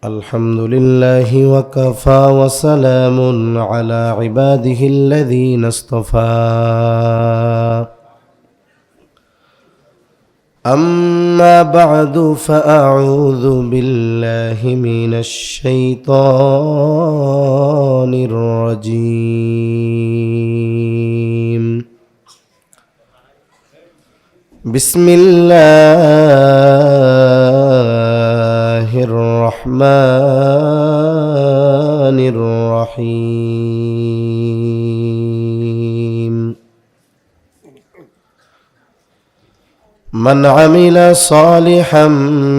الحمد لله وكفى وسلام على عباده الذين اصطفى أما بعد فأعوذ بالله من الشيطان الرجيم بسم الله الرحمن الرحيم من عمل صالحا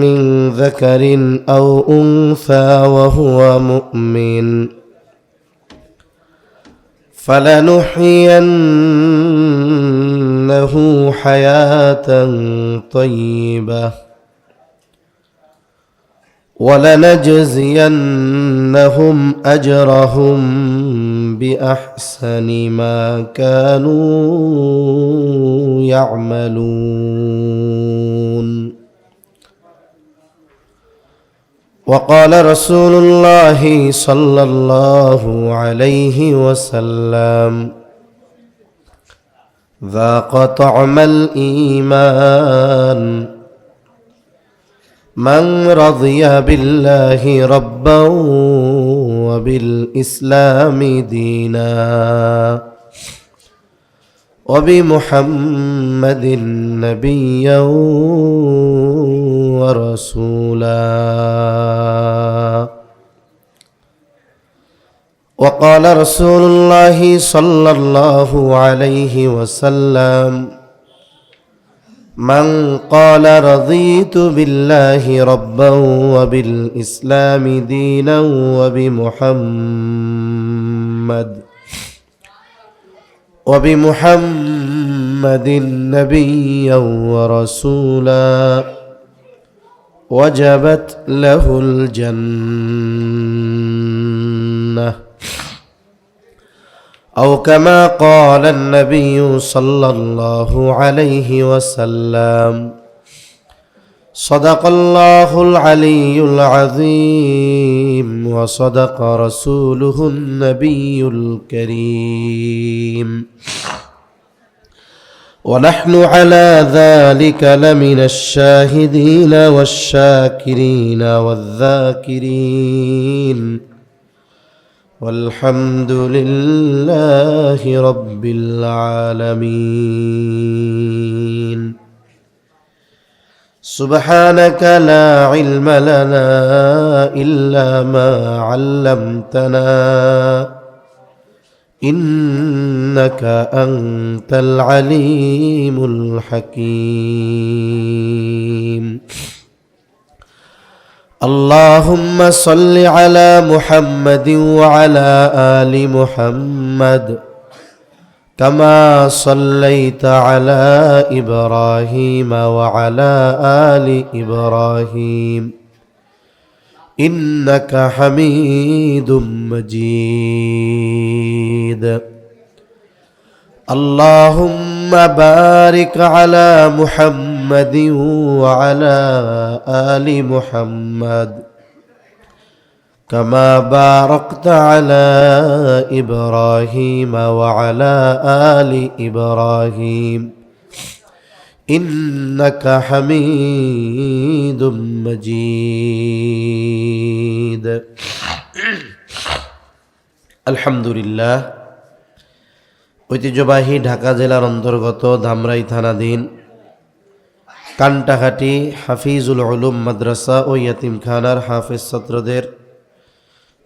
من ذكر أو أنثى وهو مؤمن فلنحيينه حياة طيبة ولنجزينهم أجرهم بأحسن ما كانوا يعملون. وقال رسول الله صلى الله عليه وسلم ذاق طعم الإيمان من رضي بالله ربا وبالإسلام دينا وبمحمد نبيا ورسولا. وقال رسول الله صلى الله عليه وسلم من قال رضيت بالله ربا وبالإسلام دينا وبمحمد نبيا ورسولا وجبت له الجنة أو كما قال النبي صلى الله عليه وسلم صدق الله العلي العظيم وصدق رسوله النبي الكريم ونحن على ذلك لمن الشاهدين والشاكرين والذاكرين والحمد لله رب العالمين. سبحانك لا علم لنا إلا ما علمتنا إنك أنت العليم الحكيم. اللهم صل على محمد وعلى آل محمد كما صليت على إبراهيم وعلى آل إبراهيم إنك حميد مجيد. اللهم بارك على محمد وعلى آل محمد كما باركت على إبراهيم وعلى آل إبراهيم إنك حميد مجيد. আলহামদুলিল্লাহ। ঐতিহ্যবাহী ঢাকা জেলার অন্তর্গত ধামরাই থানাধীন কান্টাঘাটি হাফিজুল উলুম মাদ্রাসা ও ইয়াতিমখানার হাফেজ ছাত্রদের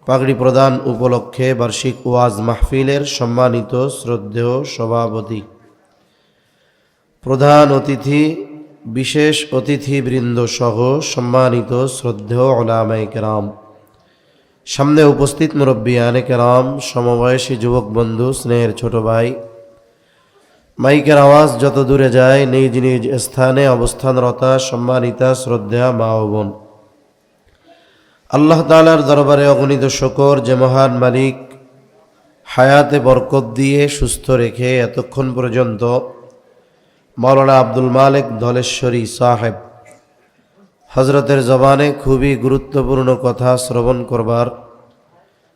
পাগড়ি প্রদান উপলক্ষে বার্ষিক ওয়াজ মাহফিলের সম্মানিত শ্রদ্ধেয় সভাপতি, প্রধান অতিথি, বিশেষ অতিথিবৃন্দ সহ সম্মানিত শ্রদ্ধেয় উলামায়ে কেরাম, সামনে উপস্থিত মুরব্বিয়ানে কেরাম, সমবয়সী যুবক বন্ধু, স্নেহের ছোট ভাই, মাইকের আওয়াজ যত দূরে যায় নিজ নিজ স্থানে অবস্থানরতা সম্মানিতা শ্রদ্ধা মা ও বোন, আল্লাহ তাআলার দরবারে অগণিত শুকর যে মহান মালিক হায়াতে বরকত দিয়ে সুস্থ রেখে এতক্ষণ পর্যন্ত মাওলানা আব্দুল মালিক ধলেশ্বরী সাহেব হজরতের জবানে খুবই গুরুত্বপূর্ণ কথা শ্রবণ করবার,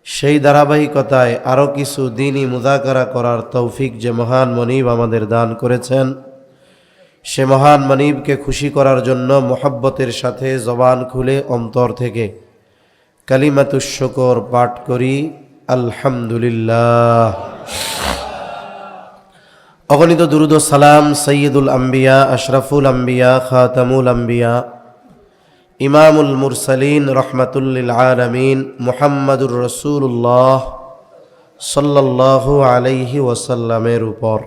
সেই ধারাবাহিকতায় আরও কিছু দিনই মুযাকারা করার তৌফিক যে মহান মনিব আমাদের দান করেছেন, সে মহান মনিবকে খুশি করার জন্য মোহাব্বতের সাথে জবান খুলে অন্তর থেকে কালিমাতুশ শুকর পাঠ করি, আলহামদুলিল্লাহ। অগণিত দুরুদ ও সালাম সৈয়দুল আম্বিয়া, আশরাফুল আম্বিয়া, খাতামুল আম্বিয়া, ইমামুল মুরসালিন, রহমাতুল লিল আলামিন, মুহাম্মাদুর রাসূলুল্লাহ সাল্লাল্লাহু আলাইহি ওয়াসাল্লামের উপর।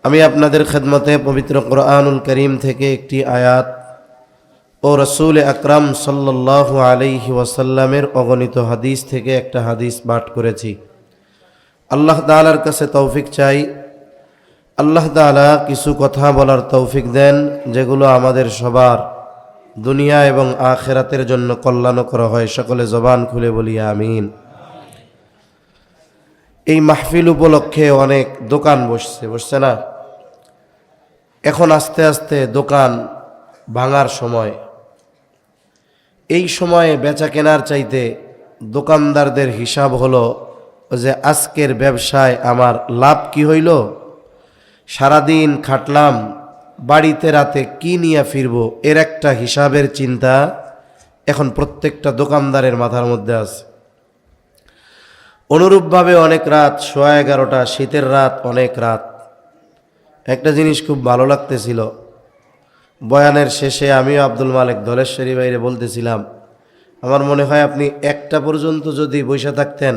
আমি আপনাদের খেদমতে পবিত্র কোরআনুল করিম থেকে একটি আয়াত ও রসূল আকরাম সাল্লাল্লাহু আলাইহি ওয়াসাল্লামের অগণিত হাদিস থেকে একটা হাদিস পাঠ করেছি। আল্লাহ তাআলার কাছে তৌফিক চাই, আল্লাহ তাআলা কিছু কথা বলার তৌফিক দেন যেগুলো আমাদের সবার দুনিয়া এবং আখিরাতের জন্য কল্যাণকর হয়। সকলে জবান খুলে বলি আমিন। এই মাহফিল উপলক্ষে অনেক দোকান বসছে না? এখন আস্তে আস্তে দোকান ভাঙার সময়। এই সময়ে বেচা কেনার চাইতে দোকানদারদের হিসাব হলো যে আজকের ব্যবসায় আমার লাভ কি হইল, সারাদিন খাটলাম, বাড়িতে রাতে কি নিয়ে ফিরব, এর একটা হিসাবের চিন্তা এখন প্রত্যেকটা দোকানদারের মাথার মধ্যে আছে। অনুরূপভাবে অনেক রাত, 11:30, শীতের রাত, অনেক রাত। একটা জিনিস খুব ভালো লাগতেছিল, বয়ানের শেষে আমিও আব্দুল মালিক ধলেশ্বরী বাইরে বলতেছিলাম, আমার মনে হয় আপনি 1টা পর্যন্ত যদি বসে থাকতেন,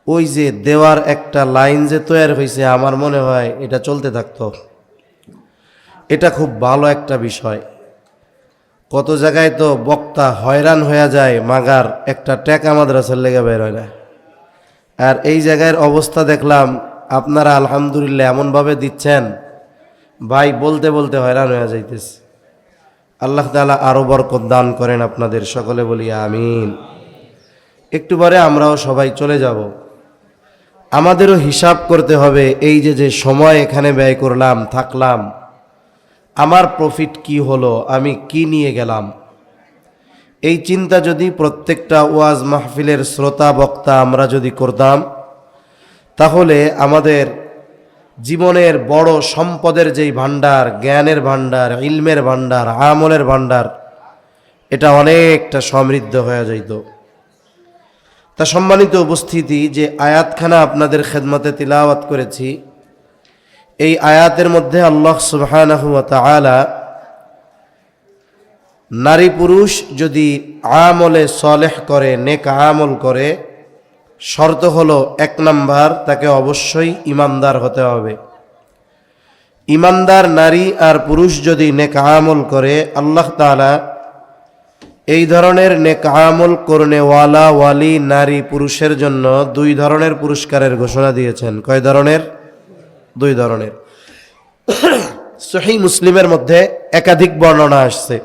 ওই যে দেওয়ার একটা লাইন যে তৈরি হয়েছে, আমার মনে হয় এটা চলতে থাকতো। এটা খুব ভালো একটা বিষয়। কত জায়গায় তো বক্তা হয়রান হয়ে যায়, মাগার একটা টেকা মাদ্রাসার লেগে বের হয় না। আর এই জায়গার অবস্থা দেখলাম, আপনারা আলহামদুলিল্লাহ এমনভাবে দিচ্ছেন, ভাই বলতে বলতে হয়রান হয়ে যাইতেছে। আল্লাহ তাআলা আরও বরকত দান করেন আপনাদের, সকলে বলি আমিন। একটু পরে আমরাও সবাই চলে যাব, আমাদেরও হিসাব করতে হবে। এই যে সময় এখানে ব্যয় করলাম, থাকলাম, আমার প্রফিট কি হলো, আমি কি নিয়ে গেলাম। এই চিন্তা যদি প্রত্যেকটা ওয়াজ মাহফিলের শ্রোতা বক্তা আমরা যদি করতাম, তাহলে আমাদের জীবনের বড় সম্পদের যেই ভান্ডার, জ্ঞানের ভান্ডার, ইলমের ভান্ডার, আমলের ভান্ডার, এটা অনেকটা সমৃদ্ধ হয়ে যাইত। তা সম্মানিত উপস্থিতি, যে আয়াতখানা আপনাদের খেদমতে তিলাওয়াত করেছি, এই আয়াতের মধ্যে আল্লাহ সুবহানাহু ওয়া তাআলা নারী পুরুষ যদি আমলে সলেহ করে, নেক আমল করে, শর্ত হলো 1 নাম্বার, তাকে অবশ্যই ইমানদার হতে হবে। ইমানদার নারী আর পুরুষ যদি নেক আমল করে, আল্লাহ তাআলা এই ধরনের নেক আমল করনেওয়ালা ওয়ালি নারী পুরুষের জন্য 2 ধরনের পুরস্কারের ঘোষণা দিয়েছেন। কয় ধরনের? 2 ধরনের। সহিহ মুসলিমের মধ্যে একাধিক বর্ণনা আসছে।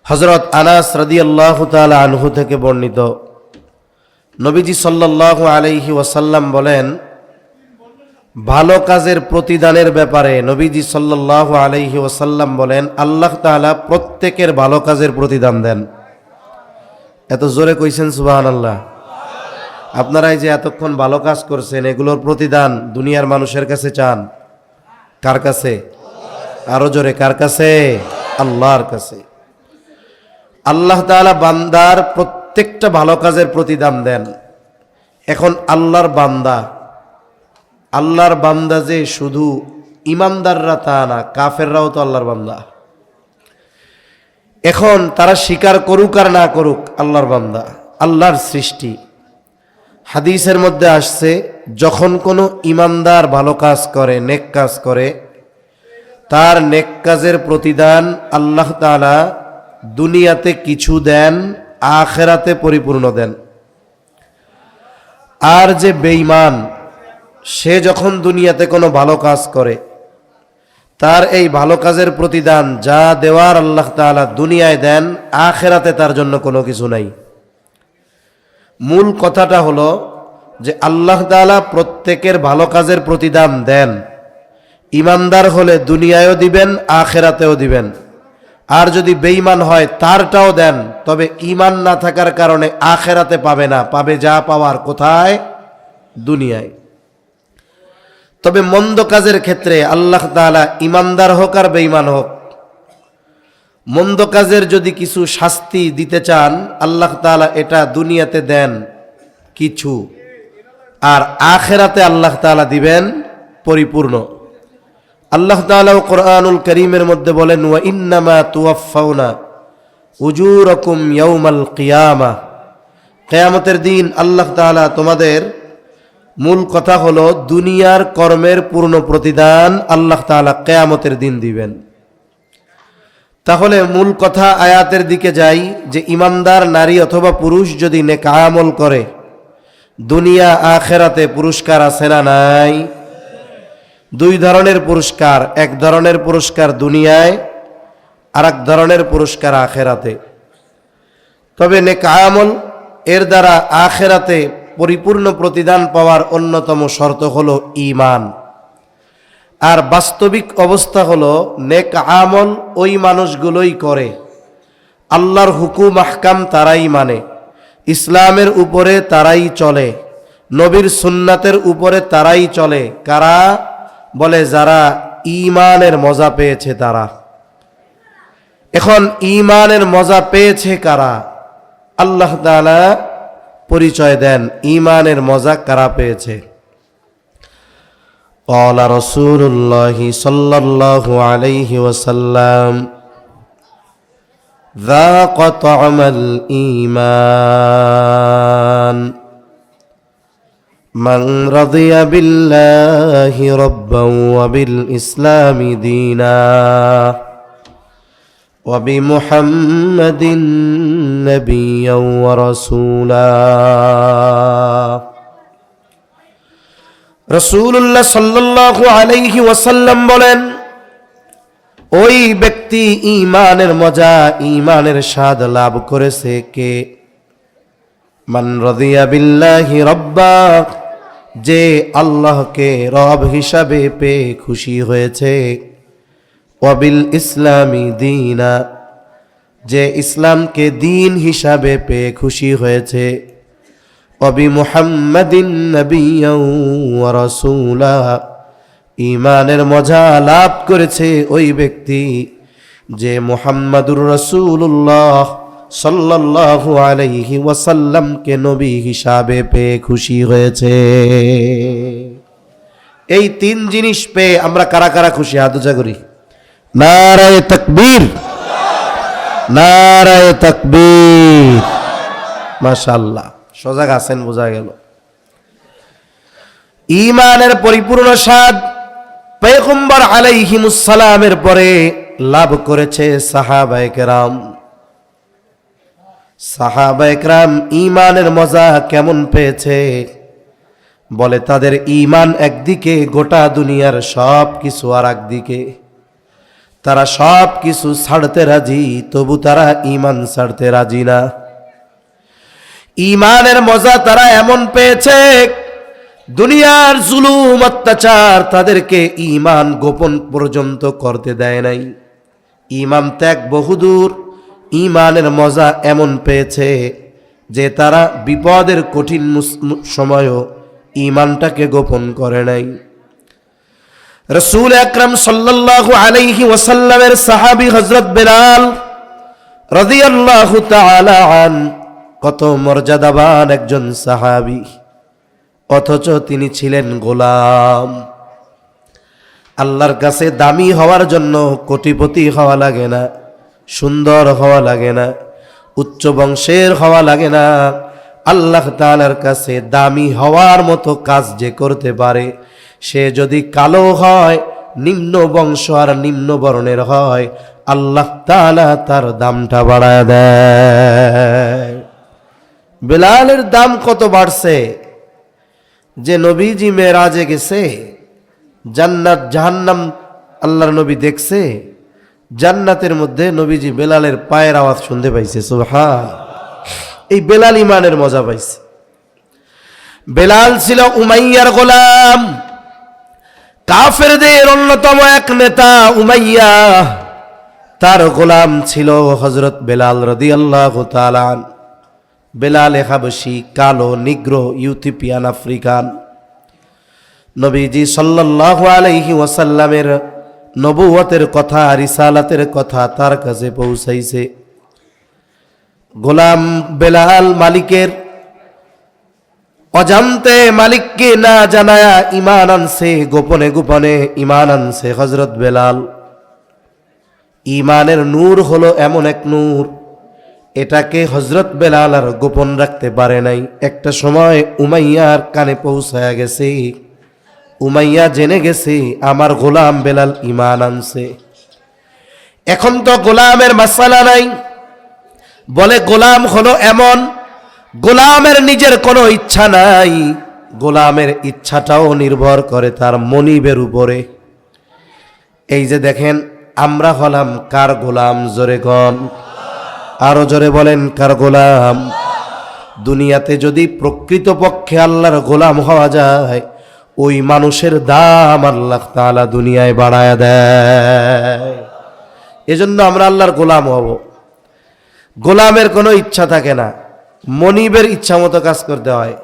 হযরত আনাস রাদিয়াল্লাহু তাআলা আনহু থেকে বর্ণিত, নবীজি সাল্লাল্লাহু আলাইহি ওয়াসাল্লাম বলেন, ভালো কাজের প্রতিদানের ব্যাপারে নবীজি সাল্লাল্লাহু আলাইহি ওয়াসাল্লাম বলেন, আল্লাহ তাআলা প্রত্যেকের ভালো কাজের প্রতিদান দেন। এত জোরে কইছেন সুবহানাল্লাহ। আপনারা এই যে এতক্ষণ ভালো কাজ করছেন, এগুলোর প্রতিদান দুনিয়ার মানুষের কাছে চান? কার কাছে? আরো জোরে, কার কাছে? আল্লাহর কাছে। আল্লাহ তাআলা বান্দার প্রত্যেকটা ভালো কাজের প্রতিদান দেন। এখন আল্লাহর বান্দা যে শুধু ইমানদাররা তা না, কাফেররাও তো আল্লাহর বান্দা। এখন তারা স্বীকার করুক আর না করুক, আল্লাহর বান্দা, আল্লাহর সৃষ্টি। হাদিসের মধ্যে আসছে, যখন কোনো ইমানদার ভালো কাজ করে, নেক কাজ করে, তার নেক কাজের প্রতিদান আল্লাহ তাআলা দুনিয়াতে কিছু দেন, আখিরাতে পরিপূর্ণ দেন। আর যে বেঈমান, সে যখন দুনিয়াতে কোনো ভালো কাজ করে, তার এই ভালো কাজের প্রতিদান যা দেওয়ার আল্লাহ তাআলা দুনিয়ায় দেন, আখিরাতে তার জন্য কোনো কিছু নাই। মূল কথাটা হলো যে আল্লাহ তাআলা প্রত্যেকের ভালো কাজের প্রতিদান দেন। ইমানদার হলে দুনিয়ায়ও দিবেন, আখিরাতেও দিবেন। আর যদি বেঈমান হয় তারটাও দেন, তবে ঈমান না থাকার কারণে আখিরাতে পাবে না, পাবে যা পাওয়ার কোথায়? দুনিয়ায়। তবে মন্দ কাজের ক্ষেত্রে আল্লাহ তাআলা ঈমানদার হোক আর বেঈমান হোক, মন্দ কাজের যদি কিছু শাস্তি দিতে চান আল্লাহ তাআলা এটা দুনিয়াতে দেন কিছু, আর আখিরাতে আল্লাহ তাআলা দিবেন পরিপূর্ণ। আল্লাহ তাআলা কোরআনুল কারীমের মধ্যে বলেন, ওয়া ইন্নামা তুওয়াফাউনা উজুরাকুম ইয়াউমাল কিয়ামা, কিয়ামতের দিন আল্লাহ তাআলা তোমাদের, মূল কথা হলো দুনিয়ার কর্মের পূর্ণ প্রতিদান আল্লাহ তাআলা কিয়ামতের দিন দিবেন। তাহলে মূল কথা আয়াতের দিকে যাই, যে ইমানদার নারী অথবা পুরুষ যদি নেক আমল করে দুনিয়া আখিরাতে পুরস্কার আছে না নাই? দুই ধরনের পুরস্কার, এক ধরনের পুরস্কার দুনিয়ায়, আর এক ধরনের পুরস্কার আখিরাতে। তবে নেক আমল এর দ্বারা আখিরাতে পরিপূর্ণ প্রতিদান পাওয়ার অন্যতম শর্ত হলো ঈমান। আর বাস্তবিক অবস্থা হলো নেক আমল ওই মানুষগুলোই করে, আল্লাহর হুকুম আহকাম তারাই মানে, ইসলামের উপরে তারাই চলে, নবীর সুন্নাতের উপরে তারাই চলে। কারা? বলে যারা ঈমানের মজা পেয়েছে তারা। এখন ঈমানের মজা পেয়েছে কারা? আল্লাহ তাআলা পরিচয় দেন ঈমানের মজা কারা পেয়েছে। قال رسول الله صلى الله عليه وسلم ذاق طعم الإيمان من رضي بالله ربا وبالإسلام دينا وبمحمد نبيا ورسولا। রাসূলুল্লাহ সাল্লাল্লাহু আলাইহি ওয়াসাল্লাম বলেন, ওই ব্যক্তি ঈমানের মজা, ঈমানের স্বাদ লাভ করেছে কে? মান রাদিয়া বিল্লাহি রাব্বা, যে আল্লাহকে রব হিসাবে পেয়ে খুশি হয়েছে, ওয়া বিল ইসলামি দীনা, যে ইসলামকে দিন হিসাবে পেয়ে খুশি হয়েছে, ওয়াবি মুহাম্মাদিন নাবিয়্যাও ওয়া রাসূলা, ঈমানের মজা লাভ করেছে ওই ব্যক্তি যে মুহাম্মাদুর রাসূলুল্লাহ সাল্লাল্লাহু আলাইহি ওয়াসাল্লামকে নবী হিসাবে পেয়ে খুশি হয়েছে। এই তিন জিনিস পেয়ে আমরা কারা কারা খুশি? হাত উঁচা করি। নারায়ে তাকবীর, নারায়ে তাকবীর। মাশাআল্লাহ, সজাগ আছেন বোঝা গেল। ঈমানের পরিপূর্ণ স্বাদ পয়গম্বর আলাইহিমুস সালামের পরে লাভ করেছে সাহাবায়ে কেরাম। সাহাবায়ে কেরাম ঈমানের মজা কেমন পেয়েছে? বলে তাদের ঈমান একদিকে, গোটা দুনিয়ার সব কিছু আর একদিকে। তারা সব কিছু ছাড়তে রাজি, তবু তারা ঈমান ছাড়তে রাজি না। ঈমানের মজা তারা এমন পেয়েছে, দুনিয়ার জুলুম অত্যাচার তাদেরকে ঈমান গোপন পর্যন্ত করতে দেয় নাই। ঈমান ত্যাগ বহুদূর, ঈমানের মজা এমন পেয়েছে যে তারা বিপদের কঠিন সময়ও ঈমানটাকে গোপন করে নাই। রাসূল আকরাম সাল্লাল্লাহু আলাইহি ওয়াসাল্লামের সাহাবী হযরত বেলাল রাদিয়াল্লাহু তাআলা আন, কত মর্যাদাবান একজন সাহাবী, অথচ তিনি ছিলেন গোলাম। আল্লাহর কাছে দামি হওয়ার জন্য কোটিপতি হওয়া লাগে না, সুন্দর হওয়া লাগে না, উচ্চ বংশের হওয়া লাগে না। আল্লাহ তাআলার কাছে দামি হওয়ার মতো কাজ যে করতে পারে, সে যদি কালো হয়, নিম্ন বংশ আর নিম্ন বর্ণের হয়, আল্লাহ তাআলা তার দামটা বাড়ায় দেয়। বেলালের দাম কত বাড়ছে যে নবীজি মেরাজে গেছে, জান্নাত জাহান্নাম আল্লাহর নবী দেখছে, জান্নাতের মধ্যে নবীজি বেলালের পায়ের আওয়াজ শুনতে পাইছে। সুবহান। এই বেলাল ঈমানের মজা পাইছে। বেলাল ছিল উমাইয়ার গোলাম, কাফেরদের অন্যতম এক নেতা উমাইয়া। তার গোলাম ছিল হযরত বেলাল রাদিয়াল্লাহু তাআলা। বেলাল হাবশী, কালো, নিগ্রো, ইউথিপিয়ান, আফ্রিকান। নবীজি সাল্লাল্লাহু আলাইহি ওয়াসাল্লামের নবুয়তের কথা, রিসালাতের কথা তার কাছে পৌঁছাইছে। গোলাম বেলাল মালিকের অজান্তে, মালিককে না জানায়া ঈমান আনছে, গোপনে গোপনে ঈমান আনছে হযরত বেলাল। ঈমানের নূর হলো এমন এক নূর, এটাকে হযরত বেলাল আর গোপন রাখতে পারে নাই। একটা সময় উমাইয়ার কানে পৌঁছায়া গেছে, উমাইয়া জেনে গেছে আমার গোলাম বেলাল ঈমান আনছে। এখন তো গোলামের মাসালা নাই, বলে গোলাম হলো এমন, গোলামের নিজের কোনো ইচ্ছা নাই, গোলামের ইচ্ছাটাও নির্ভর করে তার মনিবের উপরে। এই যে দেখেন, আমরা হলাম কার গোলাম? জোরে গণ, আরো জোরে বলেন কার গোলাম? দুনিয়াতে যদি প্রকৃতপক্ষে আল্লাহর গোলাম হওয়া যায়, ওই মানুষের দাম আল্লাহ তাআলা দুনিয়ায় বাড়ায়া দেয়। এজন্য আমরা আল্লাহর গোলাম হব। গোলামের কোনো ইচ্ছা থাকে না, মনিবের ইচ্ছা মতো কাজ করতে হয়।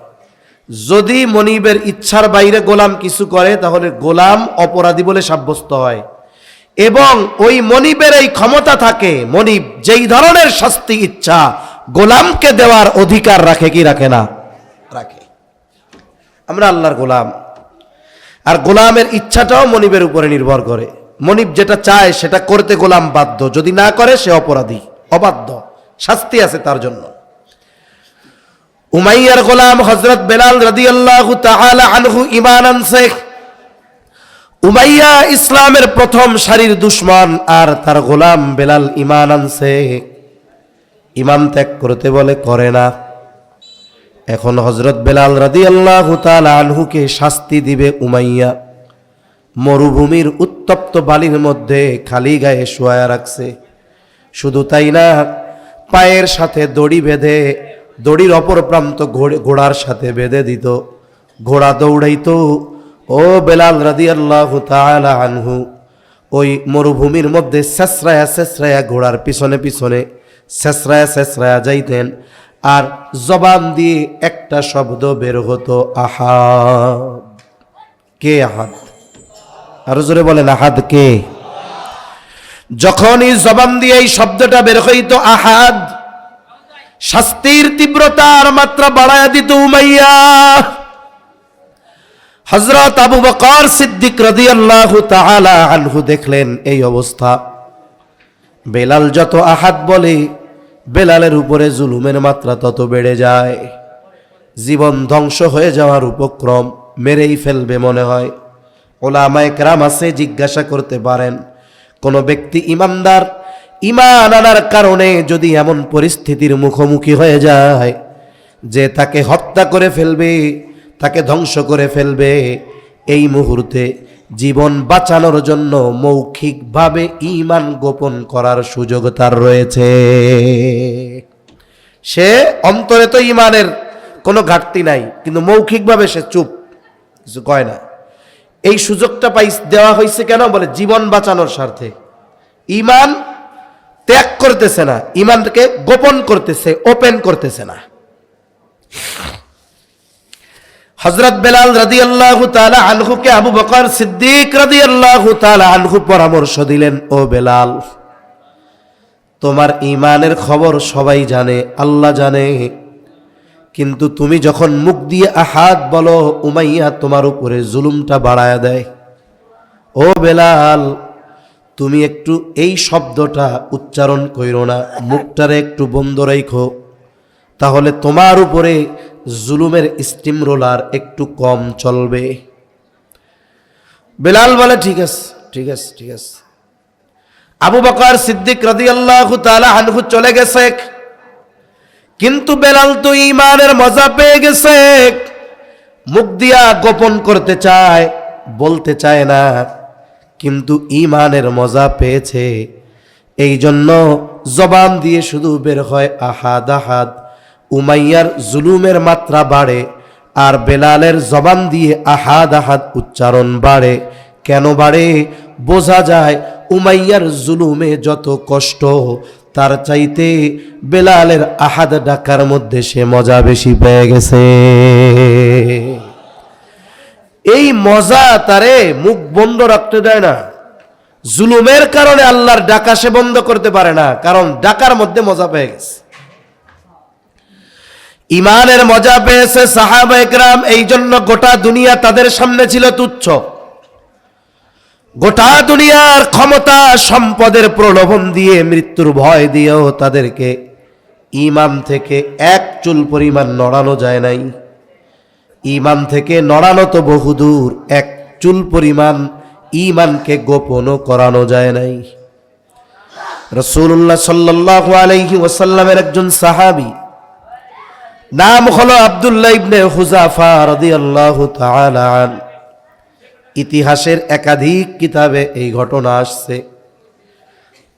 যদি মনিবের ইচ্ছার বাইরে গোলাম কিছু করে, তাহলে গোলাম অপরাধী বলে সাব্যস্ত হয় এবং ওই মনিবের এই ক্ষমতা থাকে, মনিব যেই ধরনের শাস্তি ইচ্ছা গোলামকে দেওয়ার অধিকার রাখে কি রাখে না? রাখে। আমরা আল্লাহর গোলাম, আর গোলামের ইচ্ছাটাও মনিবের উপরে নির্ভর করে। মনিব যেটা চায় সেটা করতে গোলাম বাধ্য, যদি না করে সে অপরাধী, অবাধ্য, শাস্তি আছে তার জন্য। উমাইয়ার গোলাম হযরত বেলাল রাদিয়াল্লাহু তাআলা আনহু ঈমান আনছে। উমাইয়া ইসলামের প্রথম সারির দুশমন, আর তার গোলাম বেলাল ঈমান আনছে। ঈমান ত্যাগ করতে বলে, করে না। এখন হযরত বেলাল রাদিয়াল্লাহু তাআলা আনহুকে শাস্তি দিবে উমাইয়া। মরুভূমির উত্তপ্ত বালির মধ্যে খালি গায়ে শোয়া রাখছে। শুধু তাই না, পায়ের সাথে দড়ি বেঁধে, দড়ির অপর প্রান্ত ঘোড়ার সাথে বেঁধে দিত, ঘোড়া দৌড়াইতো। ও বেলাল রাদিয়াল্লাহু তাআলা আনহু ওই মরুভূমির মধ্যে শেষরায়া শেষরায়া ঘোড়ার পিছনে পিছনে শেষরায়া শেষরায়া যাইতেন, আর জবান দিয়ে একটা শব্দ বের হতো, আহাদ। কে আহাদ? আরো জোরে বলেন, আহাদ কে? যখনই জবান দিয়ে এই শব্দটা বের হইত আহাদ, শাস্তির তীব্রতার মাত্রা বাড়ায়া দিত উমাইয়া। হযরত আবু বকর সিদ্দিক রাদিয়াল্লাহু তাআলা আনহু দেখলেন এই অবস্থা। বেলাল যত আহাদ বলে, বেলালের উপরে জুলুমের মাত্রা তত বেড়ে যায়। জীবন ধ্বংস হয়ে যাওয়ার উপক্রম, মেরেই ফেলবে মনে হয়। ওলামায়ে কেরাম আছে, জিজ্ঞাসা করতে পারেন, কোন ব্যক্তি ইমানদার, ঈমান আনার কারণে যদি এমন পরিস্থিতির মুখোমুখি হয়ে যায় যে তাকে হত্যা করে ফেলবে, তাকে ধ্বংস করে ফেলবে, এই মুহূর্তে জীবন বাঁচানোর জন্য মৌখিকভাবে ঈমান গোপন করার সুযোগ তার রয়েছে। সে অন্তরে তো ঈমানের কোনো ঘাটতি নাই, কিন্তু মৌখিকভাবে সে চুপ, কিছু কয় না। এই সুযোগটা দেওয়া হয়েছে কেন? বলে জীবন বাঁচানোর স্বার্থে। ঈমান ত্যাগ করতেছে না, ঈমানকে গোপন করতেছে, ওপেন করতেছে না। হযরত বেলাল রাদিয়াল্লাহু তাআলা আনহুকে আবু বকর সিদ্দিক রাদিয়াল্লাহু তাআলা আনহু পরামর্শ দিলেন, ও বেলাল, তোমার ঈমানের খবর সবাই জানে, আল্লাহ জানে, কিন্তু তুমি যখন মুখ দিয়ে আহাদ বলো, উমাইয়া তোমার উপরে জুলুমটা বাড়ায়া দেয়। ও বেলাল, তুমি একটু এই শব্দটা উচ্চারণ কইরো না, মুখটারে একটু বন্ধ রাখো, তাহলে তোমার উপরে জুলুমের স্টিম রোলার একটু কম চলবে। বেলাল বলে, ঠিক আছে ঠিক আছে ঠিক আছে। আবু বকর সিদ্দিক রাদিয়াল্লাহু তাআলা আনহু চলে গেছে, কিন্তু বেলাল তো ঈমানের মজা পেয়ে গেছে। মুখ দিয়া গোপন করতে চায়, বলতে চায় না, কিন্তু ঈমানের মজা পেয়েছে। এই জন্য জবান দিয়ে শুধু বের হয় আহাদ আহাদ। উমাইয়ার জুলুমের মাত্রা বাড়ে, আর বেলালের জবান দিয়ে আহাদ আহাদ উচ্চারণ বাড়ে। কেন বাড়ে? বোঝা যায় উমাইয়ার জুলুমে যত কষ্ট, তার চাইতে বেলালের আহাদ ডাকার মধ্যে সে মজা বেশি পেয়ে গেছে। এই মজা তারে মুখ বন্ধ রাখতে দেয় না। জুলুমের কারণে আল্লাহর ডাকা সে বন্ধ করতে পারে না, কারণ ডাকার মধ্যে মজা পেয়ে গেছে। ইমানের মজা পেয়েছে সাহাবা একরাম, এই জন্য গোটা দুনিয়া তাদের সামনে ছিল তুচ্ছ। গোটা দুনিয়ার ক্ষমতা সম্পদের প্রলোভন দিয়ে, মৃত্যুর ভয় দিয়েও তাদেরকে ঈমান থেকে এক চুল পরিমাণ নড়ানো যায় নাই। ঈমান থেকে নড়ানো তো বহুদূর, এক চুল পরিমাণ ঈমানকে গোপনও করানো যায় নাই। রাসূলুল্লাহ সাল্লাল্লাহু আলাইহি ওয়াসাল্লামের একজন সাহাবী, নাম হলো আব্দুল্লাহ ইবনে হুযাফা রাদিয়াল্লাহু তাআলা আন। ইতিহাসের একাধিক কিতাবে এই ঘটনা আসছে।